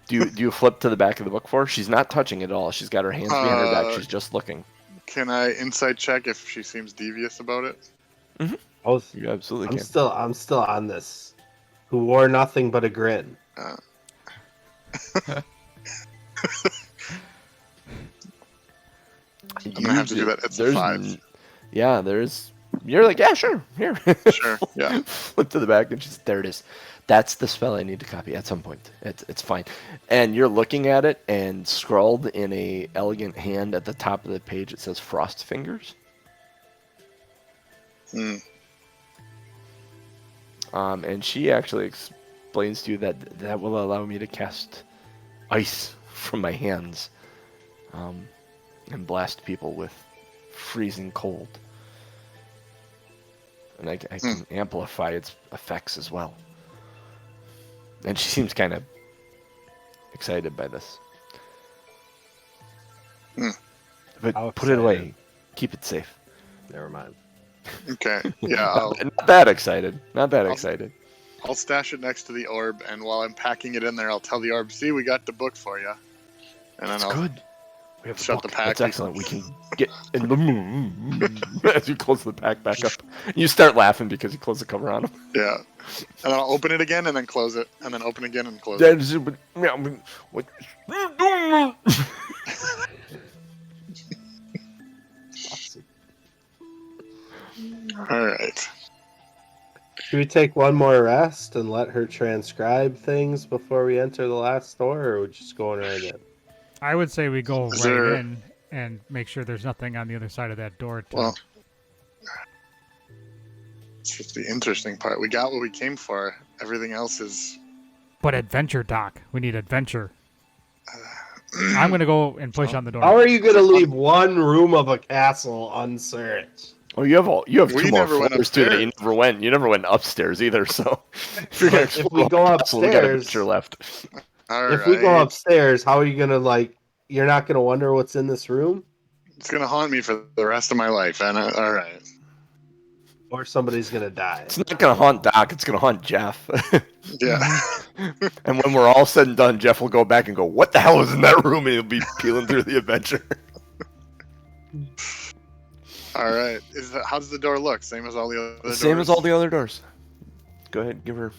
S4: you flip to the back of the book for her? She's not touching it at all. She's got her hands behind her back. She's just looking.
S3: Can I insight check if she seems devious about it?
S4: You absolutely can.
S2: I'm still on this. Who wore nothing but a grin.
S3: I'm gonna have to do that. It's a 5.
S4: Yeah, there's. You're like, yeah, sure, here.
S3: Sure, yeah.
S4: Flip to the back, and she's there. It is. That's the spell I need to copy at some point. It's fine. And you're looking at it, and scrawled in a elegant hand at the top of the page, it says Frost Fingers. And she actually explains to you that will allow me to cast ice from my hands, and blast people with freezing cold. And I can amplify its effects as well. And she seems kind of excited by this. But put it away. Keep it safe.
S2: Never mind.
S3: Okay. Yeah.
S4: Not that excited. Not that excited.
S3: I'll stash it next to the orb, and while I'm packing it in there, I'll tell the orb, "See, we got the book for you." And then I'll
S4: good. We have
S3: shut the pack.
S4: That's excellent. We can get as you close the pack back up. You start laughing because you close the cover on him.
S3: Yeah. And then I'll open it again and then close it. And then open again and close it. Alright.
S2: Should we take one more rest and let her transcribe things before we enter the last door, or are we just going right in?
S1: I would say we go right in and make sure there's nothing on the other side of that door.
S3: Well, it's just the interesting part. We got what we came for. Everything else is...
S1: But adventure, Doc. We need adventure. I'm going to go and push on the door.
S2: How are you going to leave one room of a castle unsearched?
S4: Oh, you have two more floors too that you never went. You never went upstairs either. So
S2: if we go upstairs,
S4: you're left.
S2: If we go upstairs, how are you going to you're not going to wonder what's in this room?
S3: It's going to haunt me for the rest of my life. And all right.
S2: Or somebody's going to die.
S4: It's not going to haunt Doc. It's going to haunt Jeff.
S3: Yeah.
S4: And when we're all said and done, Jeff will go back and go, "What the hell was in that room?" And he'll be peeling through the adventure.
S3: All right. How does the door look? Same as all the other doors?
S4: Same as all the other doors. Go ahead, give her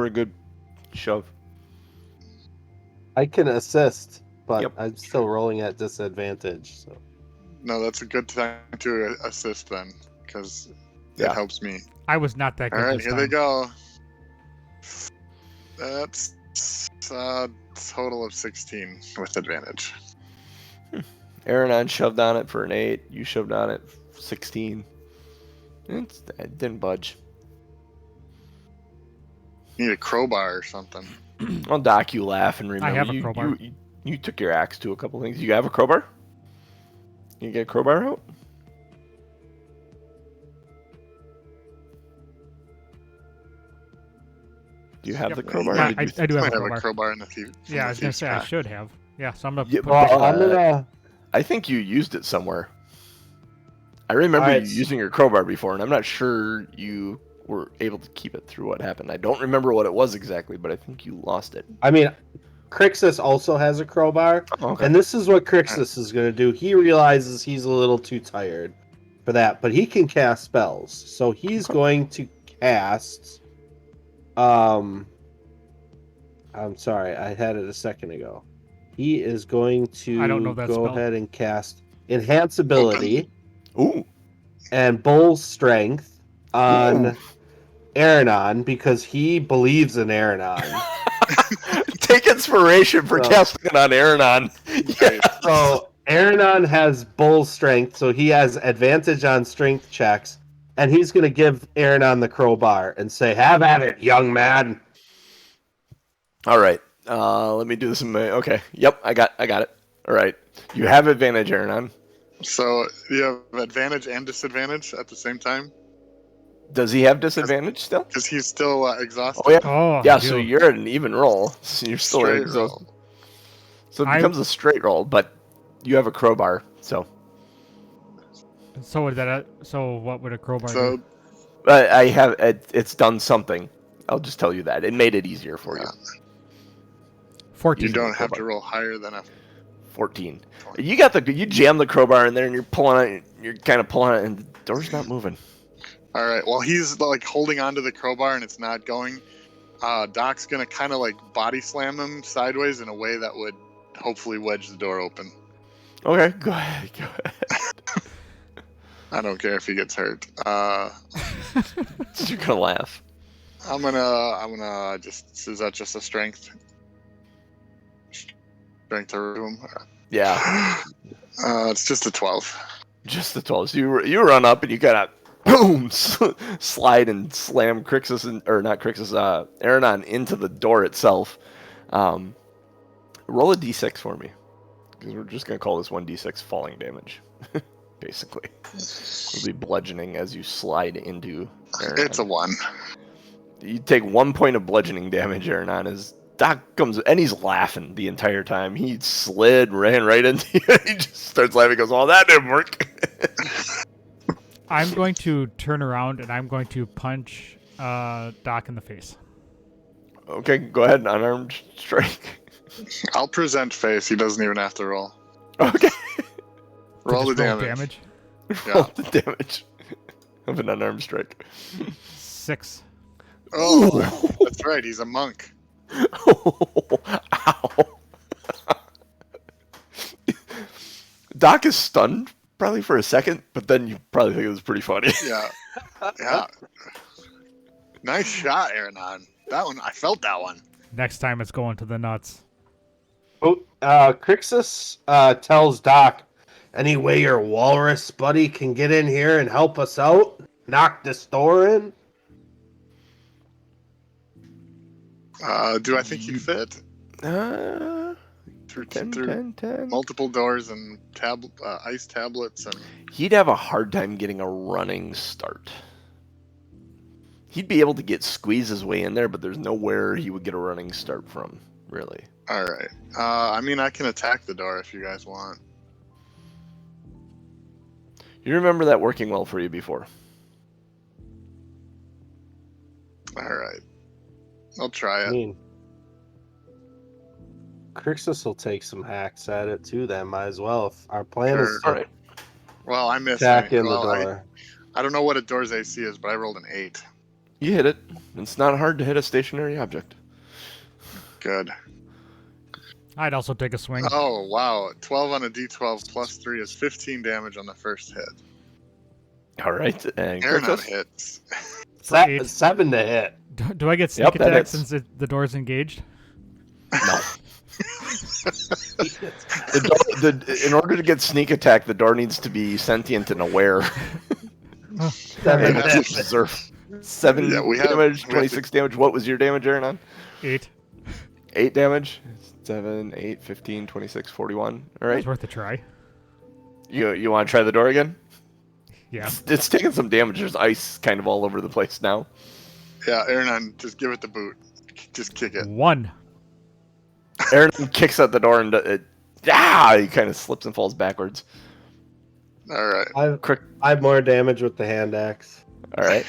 S4: a good shove.
S2: I can assist, but I'm still rolling at disadvantage. So.
S3: No, that's a good time to assist then, because it helps me.
S1: I was not that good.
S3: All right, here they go. That's a total of 16 with advantage.
S4: Aronan shoved on it for an 8. You shoved on it 16. It didn't budge.
S3: Need a crowbar or something.
S4: Well, Doc, you laugh and remember.
S1: I have a crowbar.
S4: You took your axe to a couple things. You have a crowbar? You get a crowbar out? Do you have the crowbar?
S1: Yeah, I do have a
S3: crowbar in the thief.
S1: Yeah, I was going to say I should have. Yeah, so I'm going
S4: to
S1: put
S4: I think you used it somewhere. I remember you using your crowbar before, and I'm not sure you were able to keep it through what happened. I don't remember what it was exactly, but I think you lost it.
S2: I mean, Krixis also has a crowbar, and this is what Krixis is going to do. He realizes he's a little too tired for that, but he can cast spells. So he's going to cast... I'm sorry, I had it a second ago. He is going to go ahead and cast Enhance Ability and Bull Strength on Aronan because he believes in Aronan.
S4: Take inspiration for casting it on Aronan.
S2: Yeah. So Aronan has Bull Strength, so he has advantage on strength checks, and he's going to give Aronan the crowbar and say, "Have at it, young man."
S4: All right. Let me do this in my... Okay. Yep, I got it. All right. You have advantage, Aronan.
S3: So you have advantage and disadvantage at the same time
S4: Does he have disadvantage still?
S3: because he's still exhausted.
S4: Oh, yeah.
S1: Oh,
S4: Yeah,
S1: I
S4: so
S1: do.
S4: you're at an even roll. So you're still
S3: Straight
S4: exhausted.
S3: roll.
S4: So it
S1: I-
S4: becomes a straight roll, but you have a crowbar. So
S1: So would that? So what would a crowbar
S3: So
S1: do?
S4: I have it's done something. I'll just tell you that. It made it easier for you.
S1: 14.
S3: you don't have
S4: crowbar.
S3: to roll higher than a
S4: 14. You jam the crowbar in there and you're pulling on it. You're kind of pulling on it and the door's not moving.
S3: All right. Well, he's like holding onto the crowbar and it's not going. Doc's gonna kind of like body slam him sideways in a way that would hopefully wedge the door open.
S4: Okay, go ahead. Go ahead.
S3: I don't care if he gets hurt.
S4: You're gonna laugh.
S3: I'm gonna just. Is that just a strength? Strength to room.
S4: Yeah,
S3: It's just a 12.
S4: just the 12. So you run up and you gotta boom slide and slam Krixis or not Krixis, Aronan into the door itself. Roll a d6 for me because we're just gonna call this 1d6 falling damage. Basically, it'll be bludgeoning as you slide into Aronan.
S3: It's a 1.
S4: You take 1 point of bludgeoning damage, Aronan, as Doc comes, and he's laughing the entire time. He ran right into you. He just starts laughing, goes, "Oh, that didn't work."
S1: I'm going to turn around and I'm going to punch Doc in the face.
S4: Okay, go ahead, unarmed strike.
S3: I'll present face. He doesn't even have to roll.
S4: Okay,
S3: Roll the
S1: Just
S3: damage.
S4: roll
S3: Yeah.
S4: the damage of an unarmed strike.
S1: 6.
S3: Oh, that's right. He's a monk.
S4: Ow. Doc is stunned, probably for a second, but then you probably think it was pretty funny.
S3: Yeah. Yeah. Nice shot, Aronan. That one, I felt that one.
S1: Next time it's going to the nuts.
S2: Krixis tells Doc, any way your walrus buddy can get in here and help us out? Knock this door in?
S3: Do I think he'd fit? Through
S4: 10.
S3: multiple doors and ice tablets and
S4: He'd have a hard time getting a running start. He'd be able to squeeze his way in there, but there's nowhere he would get a running start from, really.
S3: all right. I mean, I can attack the door if you guys want.
S4: You remember that working well for you before.
S3: All right. I'll try
S2: I
S3: it.
S2: mean, Krixis will take some hacks at it too. Then might as well. If our plan is
S3: Sure.
S2: to
S4: All right.
S3: Well, I missed.
S2: attack
S3: it.
S2: in the
S3: Well,
S2: door.
S3: I don't know what a door's AC is, but I rolled an 8.
S4: You hit it. It's not hard to hit a stationary object.
S3: Good.
S1: I'd also take a swing.
S3: Oh, wow. 12 on a d12 plus 3 is 15 damage on the first hit.
S4: All right. And
S3: Aronan
S4: Krixis?
S3: hits.
S1: eight.
S2: 7 to hit.
S1: Do I get sneak
S4: Yep, that
S1: attack
S4: hits.
S1: since the door's engaged?
S4: No. In order to get sneak attack, the door needs to be sentient and aware.
S2: Seven
S4: And
S2: to
S3: Yeah.
S2: hit.
S4: deserve 7
S3: Yeah, we have-
S4: damage,
S3: we have
S4: 26 damage. What was your damage, Aronan?
S1: 8.
S4: 8 damage. 7, 8, 15, 26, 41. All right.
S1: It's worth a try.
S4: You want to try the door again?
S1: Yeah.
S4: It's taking some damage. There's ice kind of all over the place now.
S3: Yeah, Aronan, just give it the boot. Just kick it.
S1: 1.
S4: Aaron kicks at the door and he kind of slips and falls backwards.
S3: All right.
S2: I have more damage with the hand axe.
S4: All right.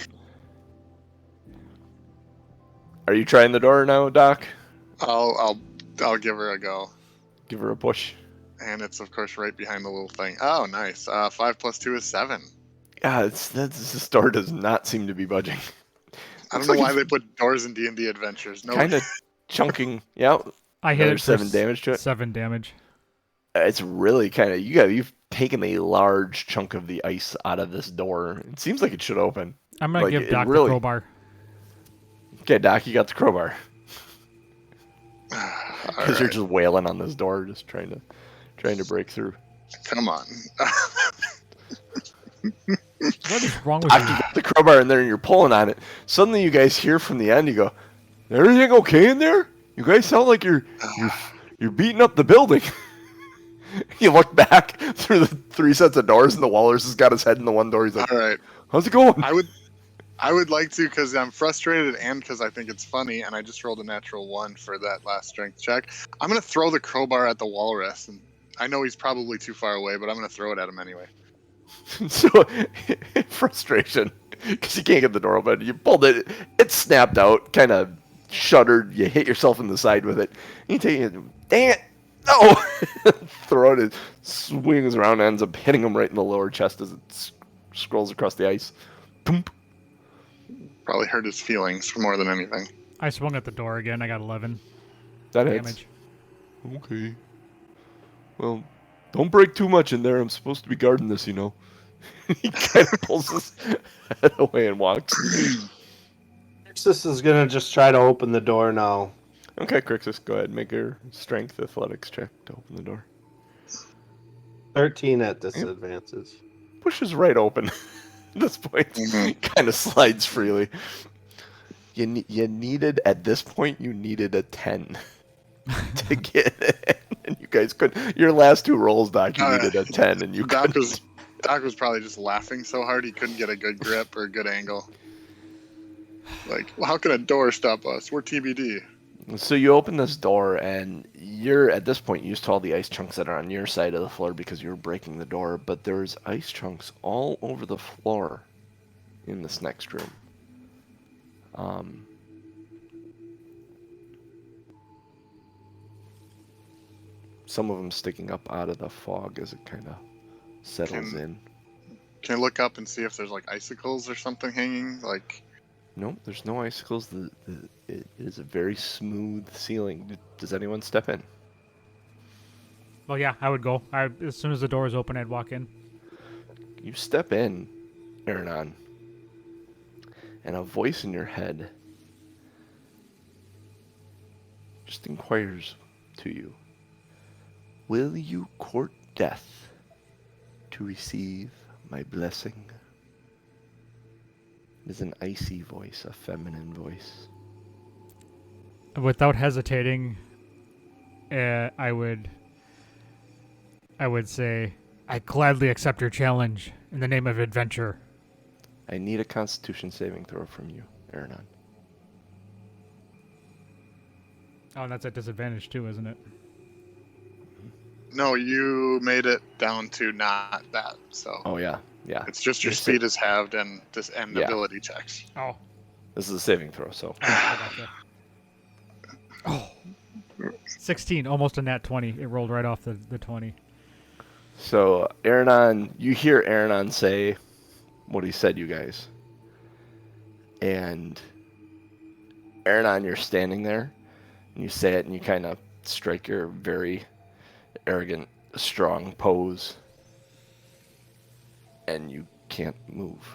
S4: Are you trying the door now, Doc?
S3: I'll give her a go.
S4: Give her a push.
S3: And it's of course right behind the little thing. Oh, nice. 5 plus 2 is 7.
S4: Yeah, this door does not seem to be budging.
S3: I don't
S4: Looks
S3: know
S4: like
S3: why
S4: it's
S3: they put doors in D&D Adventures. No.
S4: kind of chunking. Yeah,
S1: I hit
S4: another
S1: it for
S4: 7 damage to it.
S1: 7 damage.
S4: It's really kind of you've taken a large chunk of the ice out of this door. It seems like it should open.
S1: I'm going
S4: Like,
S1: to give
S4: it
S1: Doc
S4: really-
S1: the crowbar.
S4: Okay, Doc, you got the crowbar
S3: All
S4: because you're
S3: right.
S4: just wailing on this door, just trying to break through.
S3: Come on.
S1: What is wrong with
S4: Doc,
S1: you?
S4: you got the crowbar in there and you're pulling on it. Suddenly, you guys hear from the end. You go, "Everything okay in there? You guys sound like you're beating up the building." You look back through the 3 sets of doors, and the Walrus has got his head in the one door. He's like,
S3: All right.
S4: "How's it going?"
S3: I would like to, because I'm frustrated and because I think it's funny, and I just rolled a natural 1 for that last strength check. I'm going to throw the crowbar at the walrus, and I know he's probably too far away, but I'm going to throw it at him anyway.
S4: So, frustration, because you can't get the door open. You pulled it, it snapped out, kind of shuddered. You hit yourself in the side with it. You take it, dang it, no! Throw it, it swings around and ends up hitting him right in the lower chest as it scrolls across the ice. Boom.
S3: Probably hurt his feelings more than anything.
S1: I swung at the door again. I got 11
S4: That hits.
S1: damage.
S4: Okay. Well, don't break too much in there. I'm supposed to be guarding this, you know. He kind of pulls his head away and walks.
S2: Krixis is gonna just try to open the door now.
S4: Okay, Krixis, go ahead. Make your strength athletics check to open the door.
S2: 13 at disadvantages.
S4: Pushes right open. At this point, kind of slides freely. You needed, at this point, you needed a 10 to get in. And you guys couldn't. Your last 2 rolls, Doc, you needed a 10, and you
S3: Doc
S4: couldn't.
S3: was probably just laughing so hard he couldn't get a good grip or a good angle. Like, well, how can a door stop us? We're TBD.
S4: So you open this door, and you're, at this point, used to all the ice chunks that are on your side of the floor because you were breaking the door, but there's ice chunks all over the floor in this next room. Some of them sticking up out of the fog as it kind of settles in.
S3: Can I look up and see if there's like icicles or something hanging? Like,
S4: Nope, there's no icicles. It is a very smooth ceiling. Does anyone step in?
S1: Well, yeah, I would go. As soon as the door is open, I'd walk in.
S4: You step in, Aronan, and a voice in your head just inquires to you. Will you court death to receive my blessing? It is an icy voice, a feminine voice.
S1: Without hesitating, I would say, I gladly accept your challenge in the name of adventure.
S4: I need a Constitution saving throw from you, Aronan.
S1: Oh, and that's at disadvantage too, isn't it?
S3: no, you made it down to not that. So
S4: Oh yeah, yeah.
S3: it's just your
S4: You're
S3: speed is halved and
S4: Yeah.
S3: ability checks.
S1: Oh,
S4: This is a saving throw, so
S1: I gotcha. Oh, 16, almost a nat 20. It rolled right off the 20.
S4: So, Aronan, you hear Aronan say what he said, you guys. And, Aronan, you're standing there, and you say it, and you kind of strike your very arrogant, strong pose. And you can't move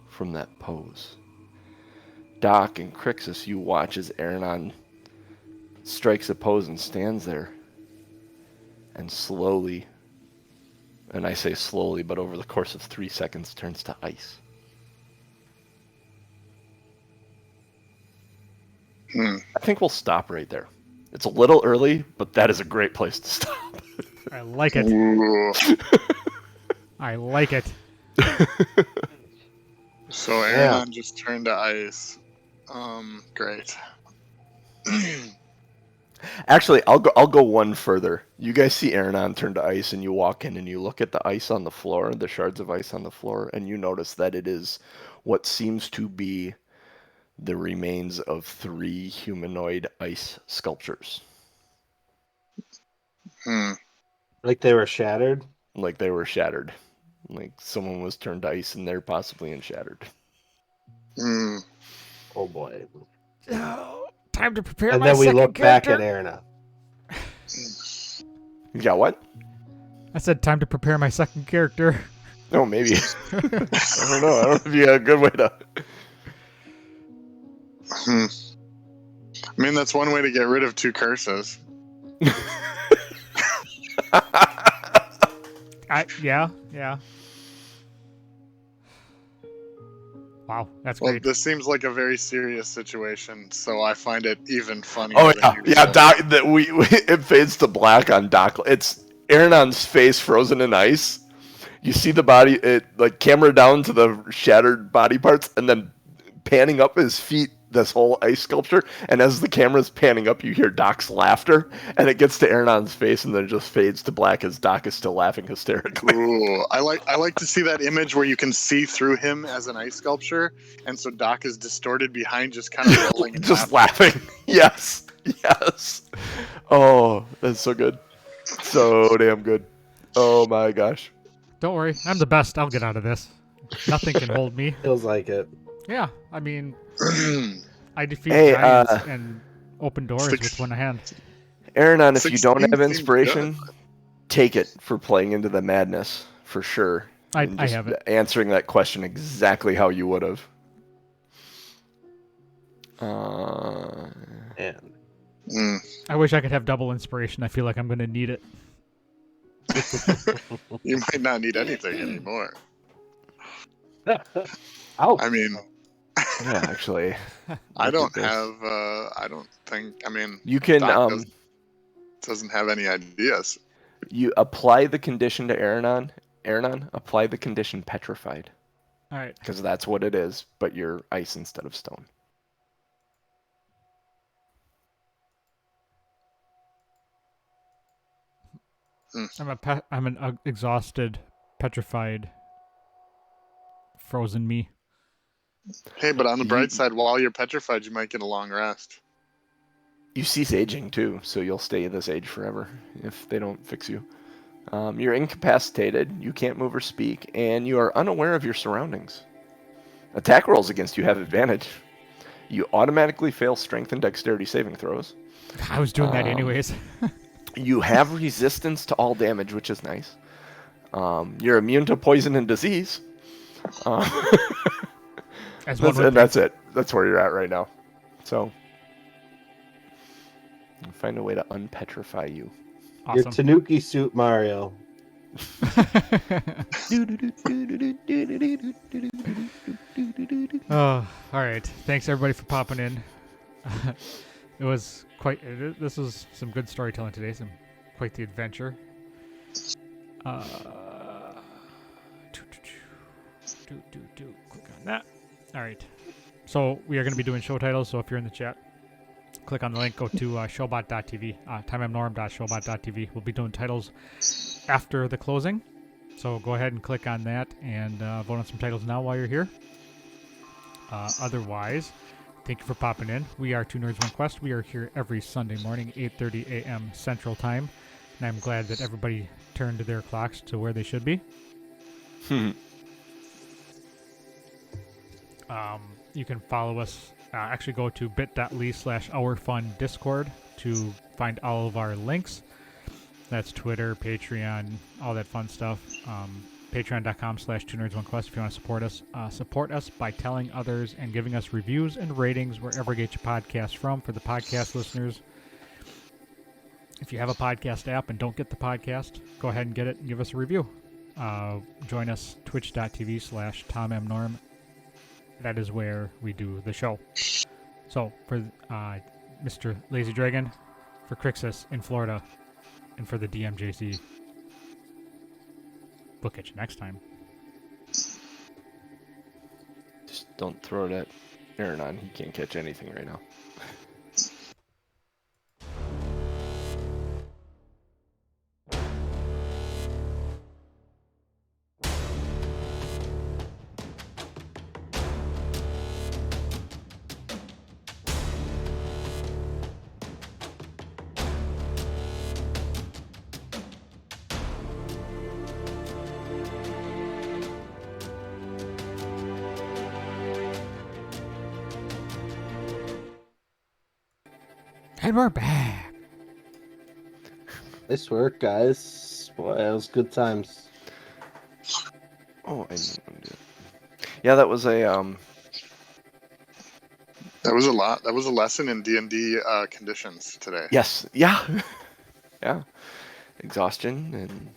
S4: from that pose. Doc and Krixis, you watch as Aronan strikes a pose and stands there. And slowly, and I say slowly, but over the course of 3 seconds, turns to ice. I think we'll stop right there. It's a little early, but that is a great place to stop.
S1: I like it.
S3: Ooh.
S1: I like it.
S3: So Aronan just turned to ice. Great.
S4: Actually, I'll go one further. You guys see Aronan turn to ice, and you walk in and you look at the ice on the floor, the shards of ice on the floor, and you notice that it is what seems to be the remains of 3 humanoid ice sculptures.
S2: Like they were shattered?
S4: Like they were shattered. Like someone was turned to ice and they're possibly in shattered.
S2: Oh boy.
S1: Oh, time to prepare
S2: And
S1: my
S2: then we
S1: second
S2: look
S1: character.
S2: back at Erna.
S4: You got what?
S1: I said time to prepare my second character.
S4: Oh, maybe. I don't know. I don't know if you got a good way to...
S3: I mean, that's one way to get rid of 2 curses.
S1: Yeah. Wow, that's
S3: Well,
S1: great.
S3: this seems like a very serious situation, so I find it even funnier.
S4: Oh,
S3: than
S4: yeah.
S3: usual.
S4: Yeah, Doc, it fades to black on Doc. It's Aronon's face frozen in ice. You see the body, it like camera down to the shattered body parts, and then panning up his feet, this whole ice sculpture. And as the camera's panning up, you hear Doc's laughter, and it gets to Aronon's face, and then it just fades to black as Doc is still laughing hysterically.
S3: Ooh, I like to see that image where you can see through him as an ice sculpture, and so Doc is distorted behind, just kind of rolling and
S4: Just laughing. Yes. Oh, that's so good. So damn good. Oh my gosh.
S1: Don't worry, I'm the best. I'll get out of this. Nothing can hold me.
S2: Feels like it.
S1: Yeah, I mean, I defeat
S4: Hey,
S1: giants and open doors with one hand.
S4: Aronan, if you
S3: 16
S4: don't have
S3: seems
S4: inspiration,
S3: good.
S4: take it for playing into the madness, for sure.
S1: I
S4: And just
S1: have it.
S4: answering that question exactly how you would have.
S2: And
S1: I wish I could have double inspiration. I feel like I'm going to need it.
S3: You might not need anything anymore.
S2: Ouch.
S3: I mean,
S4: Yeah, actually.
S3: I
S4: Look
S3: don't
S4: at this.
S3: have. I don't think. I mean,
S4: You can
S3: Doc doesn't have any ideas.
S4: you apply the condition to Aronan. Aronan, apply the condition petrified,
S1: All right.
S4: because that's what it is, but you're ice instead of stone.
S1: I'm an exhausted, petrified, frozen me.
S3: Hey, but on the
S4: You-
S3: bright side, while you're petrified, you might get a long rest.
S4: You cease aging too, so you'll stay this age forever if they don't fix you. You're incapacitated, you can't move or speak, and you are unaware of your surroundings. Attack rolls against you have advantage. You automatically fail strength and dexterity saving throws.
S1: I was doing that anyways.
S4: You have resistance to all damage, which is nice. You're immune to poison and disease.
S1: As one would
S4: And that's it. That's where you're at right now. So, find a way to unpetrify you.
S1: think.
S2: Your
S1: Awesome.
S2: Tanuki suit, Mario.
S1: Oh, all right. Thanks everybody for popping in. It was this was some good storytelling today. Quite the adventure. Click on that. All right. So we are going to be doing show titles. So if you're in the chat, click on the link. Go to showbot.tv. Timeamnorm.showbot.tv. We'll be doing titles after the closing. So go ahead and click on that and vote on some titles now while you're here. Otherwise, thank you for popping in. We are Two Nerds One Quest. We are here every Sunday morning, 8:30 a.m. Central Time, and I'm glad that everybody turned their clocks to where they should be. You can follow us. Actually, go to bit.ly/OurFunDiscord to find all of our links. That's Twitter, Patreon, all that fun stuff. Patreon.com/2nerds1quest if you want to support us. Support us by telling others and giving us reviews and ratings wherever you get your podcast from. For the podcast listeners, if you have a podcast app and don't get the podcast, go ahead and get it and give us a review. Join us, twitch.tv/TomMNorm. That is where we do the show. So, for Mr. Lazy Dragon, for Krixis in Florida, and for the DMJC, we'll catch you next time.
S4: Just don't throw it at Aronan. He can't catch anything right now.
S1: And we're back.
S2: Nice work, guys. Boy, that was good times.
S4: Oh, I didn't do it. Yeah, that was a
S3: That was a lot. That was a lesson in D&D conditions today.
S4: yes, yeah, yeah, exhaustion and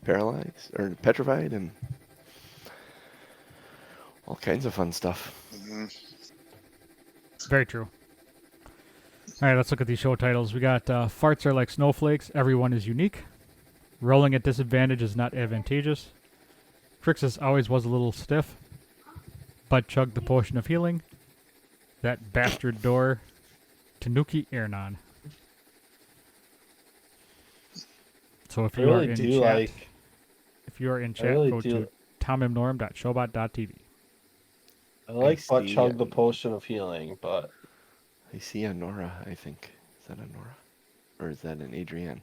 S4: paralyzed or petrified and all kinds of fun stuff.
S3: Mm-hmm.
S1: Very true. All right, let's look at these show titles. We got Farts Are Like Snowflakes. Everyone is Unique. Rolling at disadvantage is not advantageous. Krixis always was a little stiff, but chugged the potion of healing. That bastard door. Tanuki Aronan. So if
S2: I
S1: you are
S2: really
S1: in
S2: do
S1: chat,
S2: like.
S1: if you are in
S2: I
S1: chat,
S2: really
S1: go
S2: do.
S1: to tomimnorm.showbot.tv.
S2: I like
S4: I
S2: butt
S4: see,
S2: chug the potion of healing, but
S4: I see a Nora, I think. Is that a Nora? Or is that an Adrienne?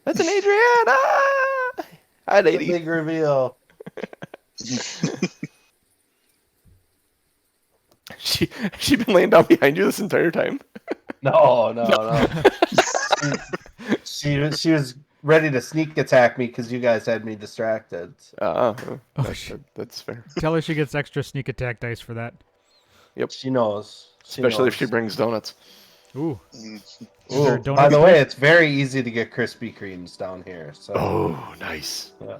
S4: That's an Adrienne! Ah! Hi,
S2: the
S4: lady.
S2: big reveal.
S4: She been laying down behind you this entire time?
S2: No. she was ready to sneak attack me because you guys had me distracted.
S4: That's fair.
S1: Tell her she gets extra sneak attack dice for that.
S2: She knows.
S4: Especially if she brings donuts.
S1: Ooh.
S3: Mm.
S1: Is there a
S2: Ooh,
S1: donut
S2: by the way,
S1: place?
S2: it's very easy to get Krispy Kremes down here. So,
S4: Oh, nice.
S2: yeah.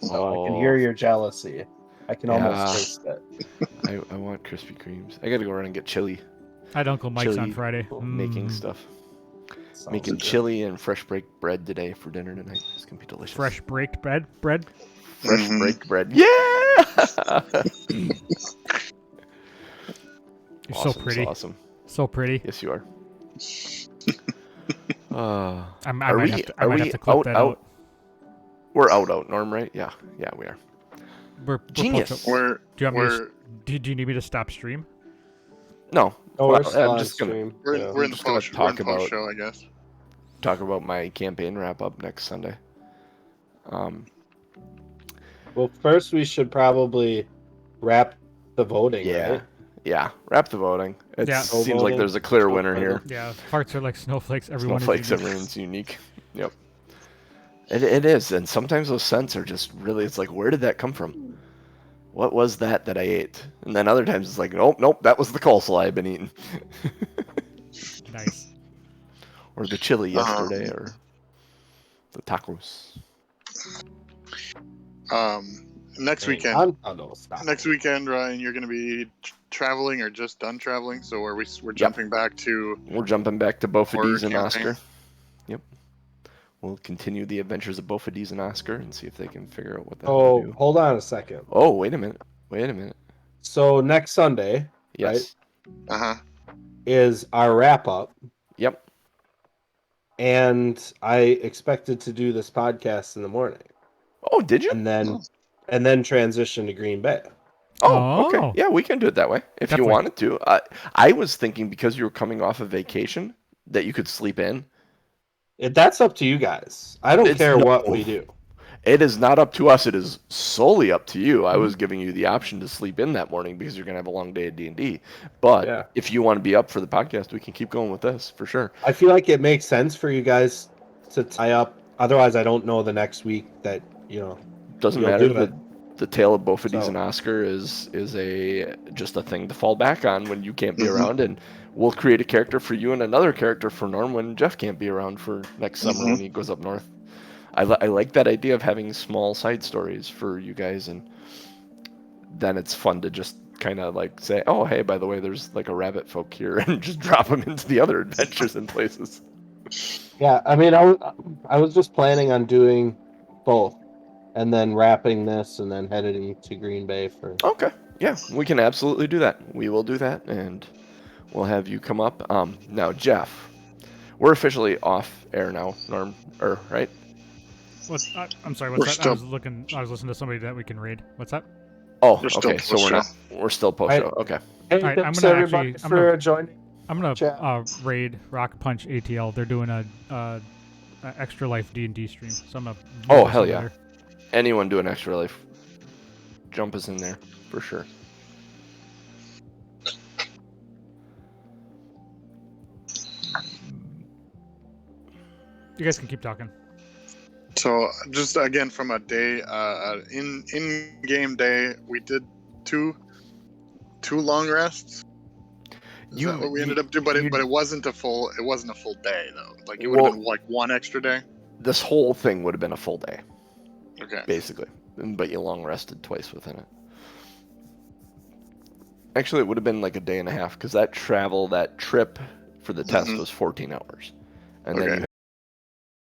S2: So I can hear your jealousy. I can almost taste it.
S4: I want Krispy Kremes. I gotta go around and get chili.
S1: I had Uncle Mike's on
S4: Chili
S1: Friday.
S4: making stuff.
S2: Sounds
S4: Making
S2: good.
S4: chili and fresh baked bread today for dinner tonight. It's gonna be delicious.
S1: Fresh baked bread.
S4: Fresh
S3: Mhm.
S4: baked bread. Yeah!
S1: You're
S4: Awesome,
S1: so pretty.
S4: Awesome.
S1: So pretty.
S4: Yes, you are.
S1: I might have to clip that out.
S4: We're out, Norm, right? Yeah, we are.
S1: We're
S4: Genius.
S1: Do you want me
S3: We're
S1: to, do you need me to stop stream?
S4: No.
S2: Oh,
S4: well,
S2: we're still
S4: I'm
S2: on
S4: just gonna
S2: stream.
S3: we're,
S2: Yeah.
S3: we're in the
S4: just gonna
S3: post. We're in
S4: talk about-
S3: show, I guess.
S4: talk about my campaign wrap up next Sunday.
S2: Well, first we should probably wrap the voting,
S4: Yeah.
S2: right?
S4: Yeah, wrap the voting. It
S1: Yeah.
S4: seems like
S2: Voting.
S4: there's a clear
S2: Go
S4: winner
S2: for
S4: here.
S2: it.
S1: Yeah, hearts are like snowflakes. Everyone
S4: Snowflakes,
S1: is unique.
S4: everyone's unique. Yep. It is, and sometimes those scents are just really, it's like, where did that come from? What was that I ate? And then other times it's like, nope, that was the coleslaw I've been eating.
S1: Nice.
S4: Or the chili yesterday, or the tacos.
S3: Next
S2: Hang
S3: weekend.
S2: on. Oh, no, stop.
S3: Next weekend, Ryan, you're going to be traveling or just done traveling. So we're jumping back to
S4: We're jumping back to Bofidis and
S3: campaign.
S4: Oscar. Yep. We'll continue the adventures of Bofidis and Oscar and see if they can figure out what that
S2: Oh,
S4: do.
S2: hold on a second.
S4: Oh, wait a minute.
S2: So next Sunday
S4: Yes.
S2: is our wrap up,
S4: Yep.
S2: and I expected to do this podcast in the morning,
S4: Oh, did you?
S2: and then transition to Green Bay.
S4: Oh, okay.
S1: Oh.
S4: Yeah, we can do it that way if
S1: Definitely.
S4: you wanted to. I was thinking because you were coming off of vacation that you could sleep in.
S2: That's up to you guys. I don't
S4: It's
S2: care
S4: no-
S2: what we do.
S4: It is not up to us. It is solely up to you. I was giving you the option to sleep in that morning because you're going to have a long day of D&D. But
S2: Yeah.
S4: if you want to be up for the podcast, we can keep going with this for sure.
S2: I feel like it makes sense for you guys to tie up. Otherwise, I don't know the next week that
S4: Doesn't
S2: You'll
S4: matter.
S2: do it.
S4: The tale of Bofidis
S2: So-
S4: and Oscar is just a thing to fall back on when you can't be
S3: Mhm.
S4: around, and we'll create a character for you and another character for Norm when Jeff can't be around for next summer
S3: Mhm.
S4: when he goes up north. I like that idea of having small side stories for you guys, and then it's fun to just kind of like say, oh, hey, by the way, there's like a rabbit folk here, and just drop them into the other adventures and places.
S2: Yeah, I mean, I was just planning on doing both, and then wrapping this, and then heading to Green Bay for.
S4: Okay, yeah, we can absolutely do that. We will do that, and we'll have you come up. Now, Jeff, we're officially off air now, Norm, right?
S1: I'm sorry.
S3: We're
S1: What's that? I
S3: still-
S1: was listening to somebody that we can raid. What's that?
S4: Oh,
S3: We're still
S4: okay, so we're still post show. Okay.
S2: Hey,
S1: All right, I'm
S2: thanks
S1: gonna
S2: everybody
S1: actually- I'm
S2: for
S1: gonna-
S2: joining.
S1: I'm gonna
S2: Chat.
S1: raid Rock Punch ATL. They're doing a extra life D&D stream. So I'm gonna.
S4: Oh,
S1: move us
S4: hell
S1: over
S4: yeah.
S1: there.
S4: Anyone doing extra life, jump us in there for sure.
S1: You guys can keep talking.
S3: So just again from a day, in game day, we did two long rests. Is that what we ended up doing? But it wasn't a full day though. Like it would have been like one extra day.
S4: This whole thing would have been a full day,
S3: Okay.
S4: basically, but you long rested twice within it. Actually, it would have been like a day and a half because that trip for the test
S3: Mhm.
S4: was 14 hours, and then
S3: Okay.
S4: you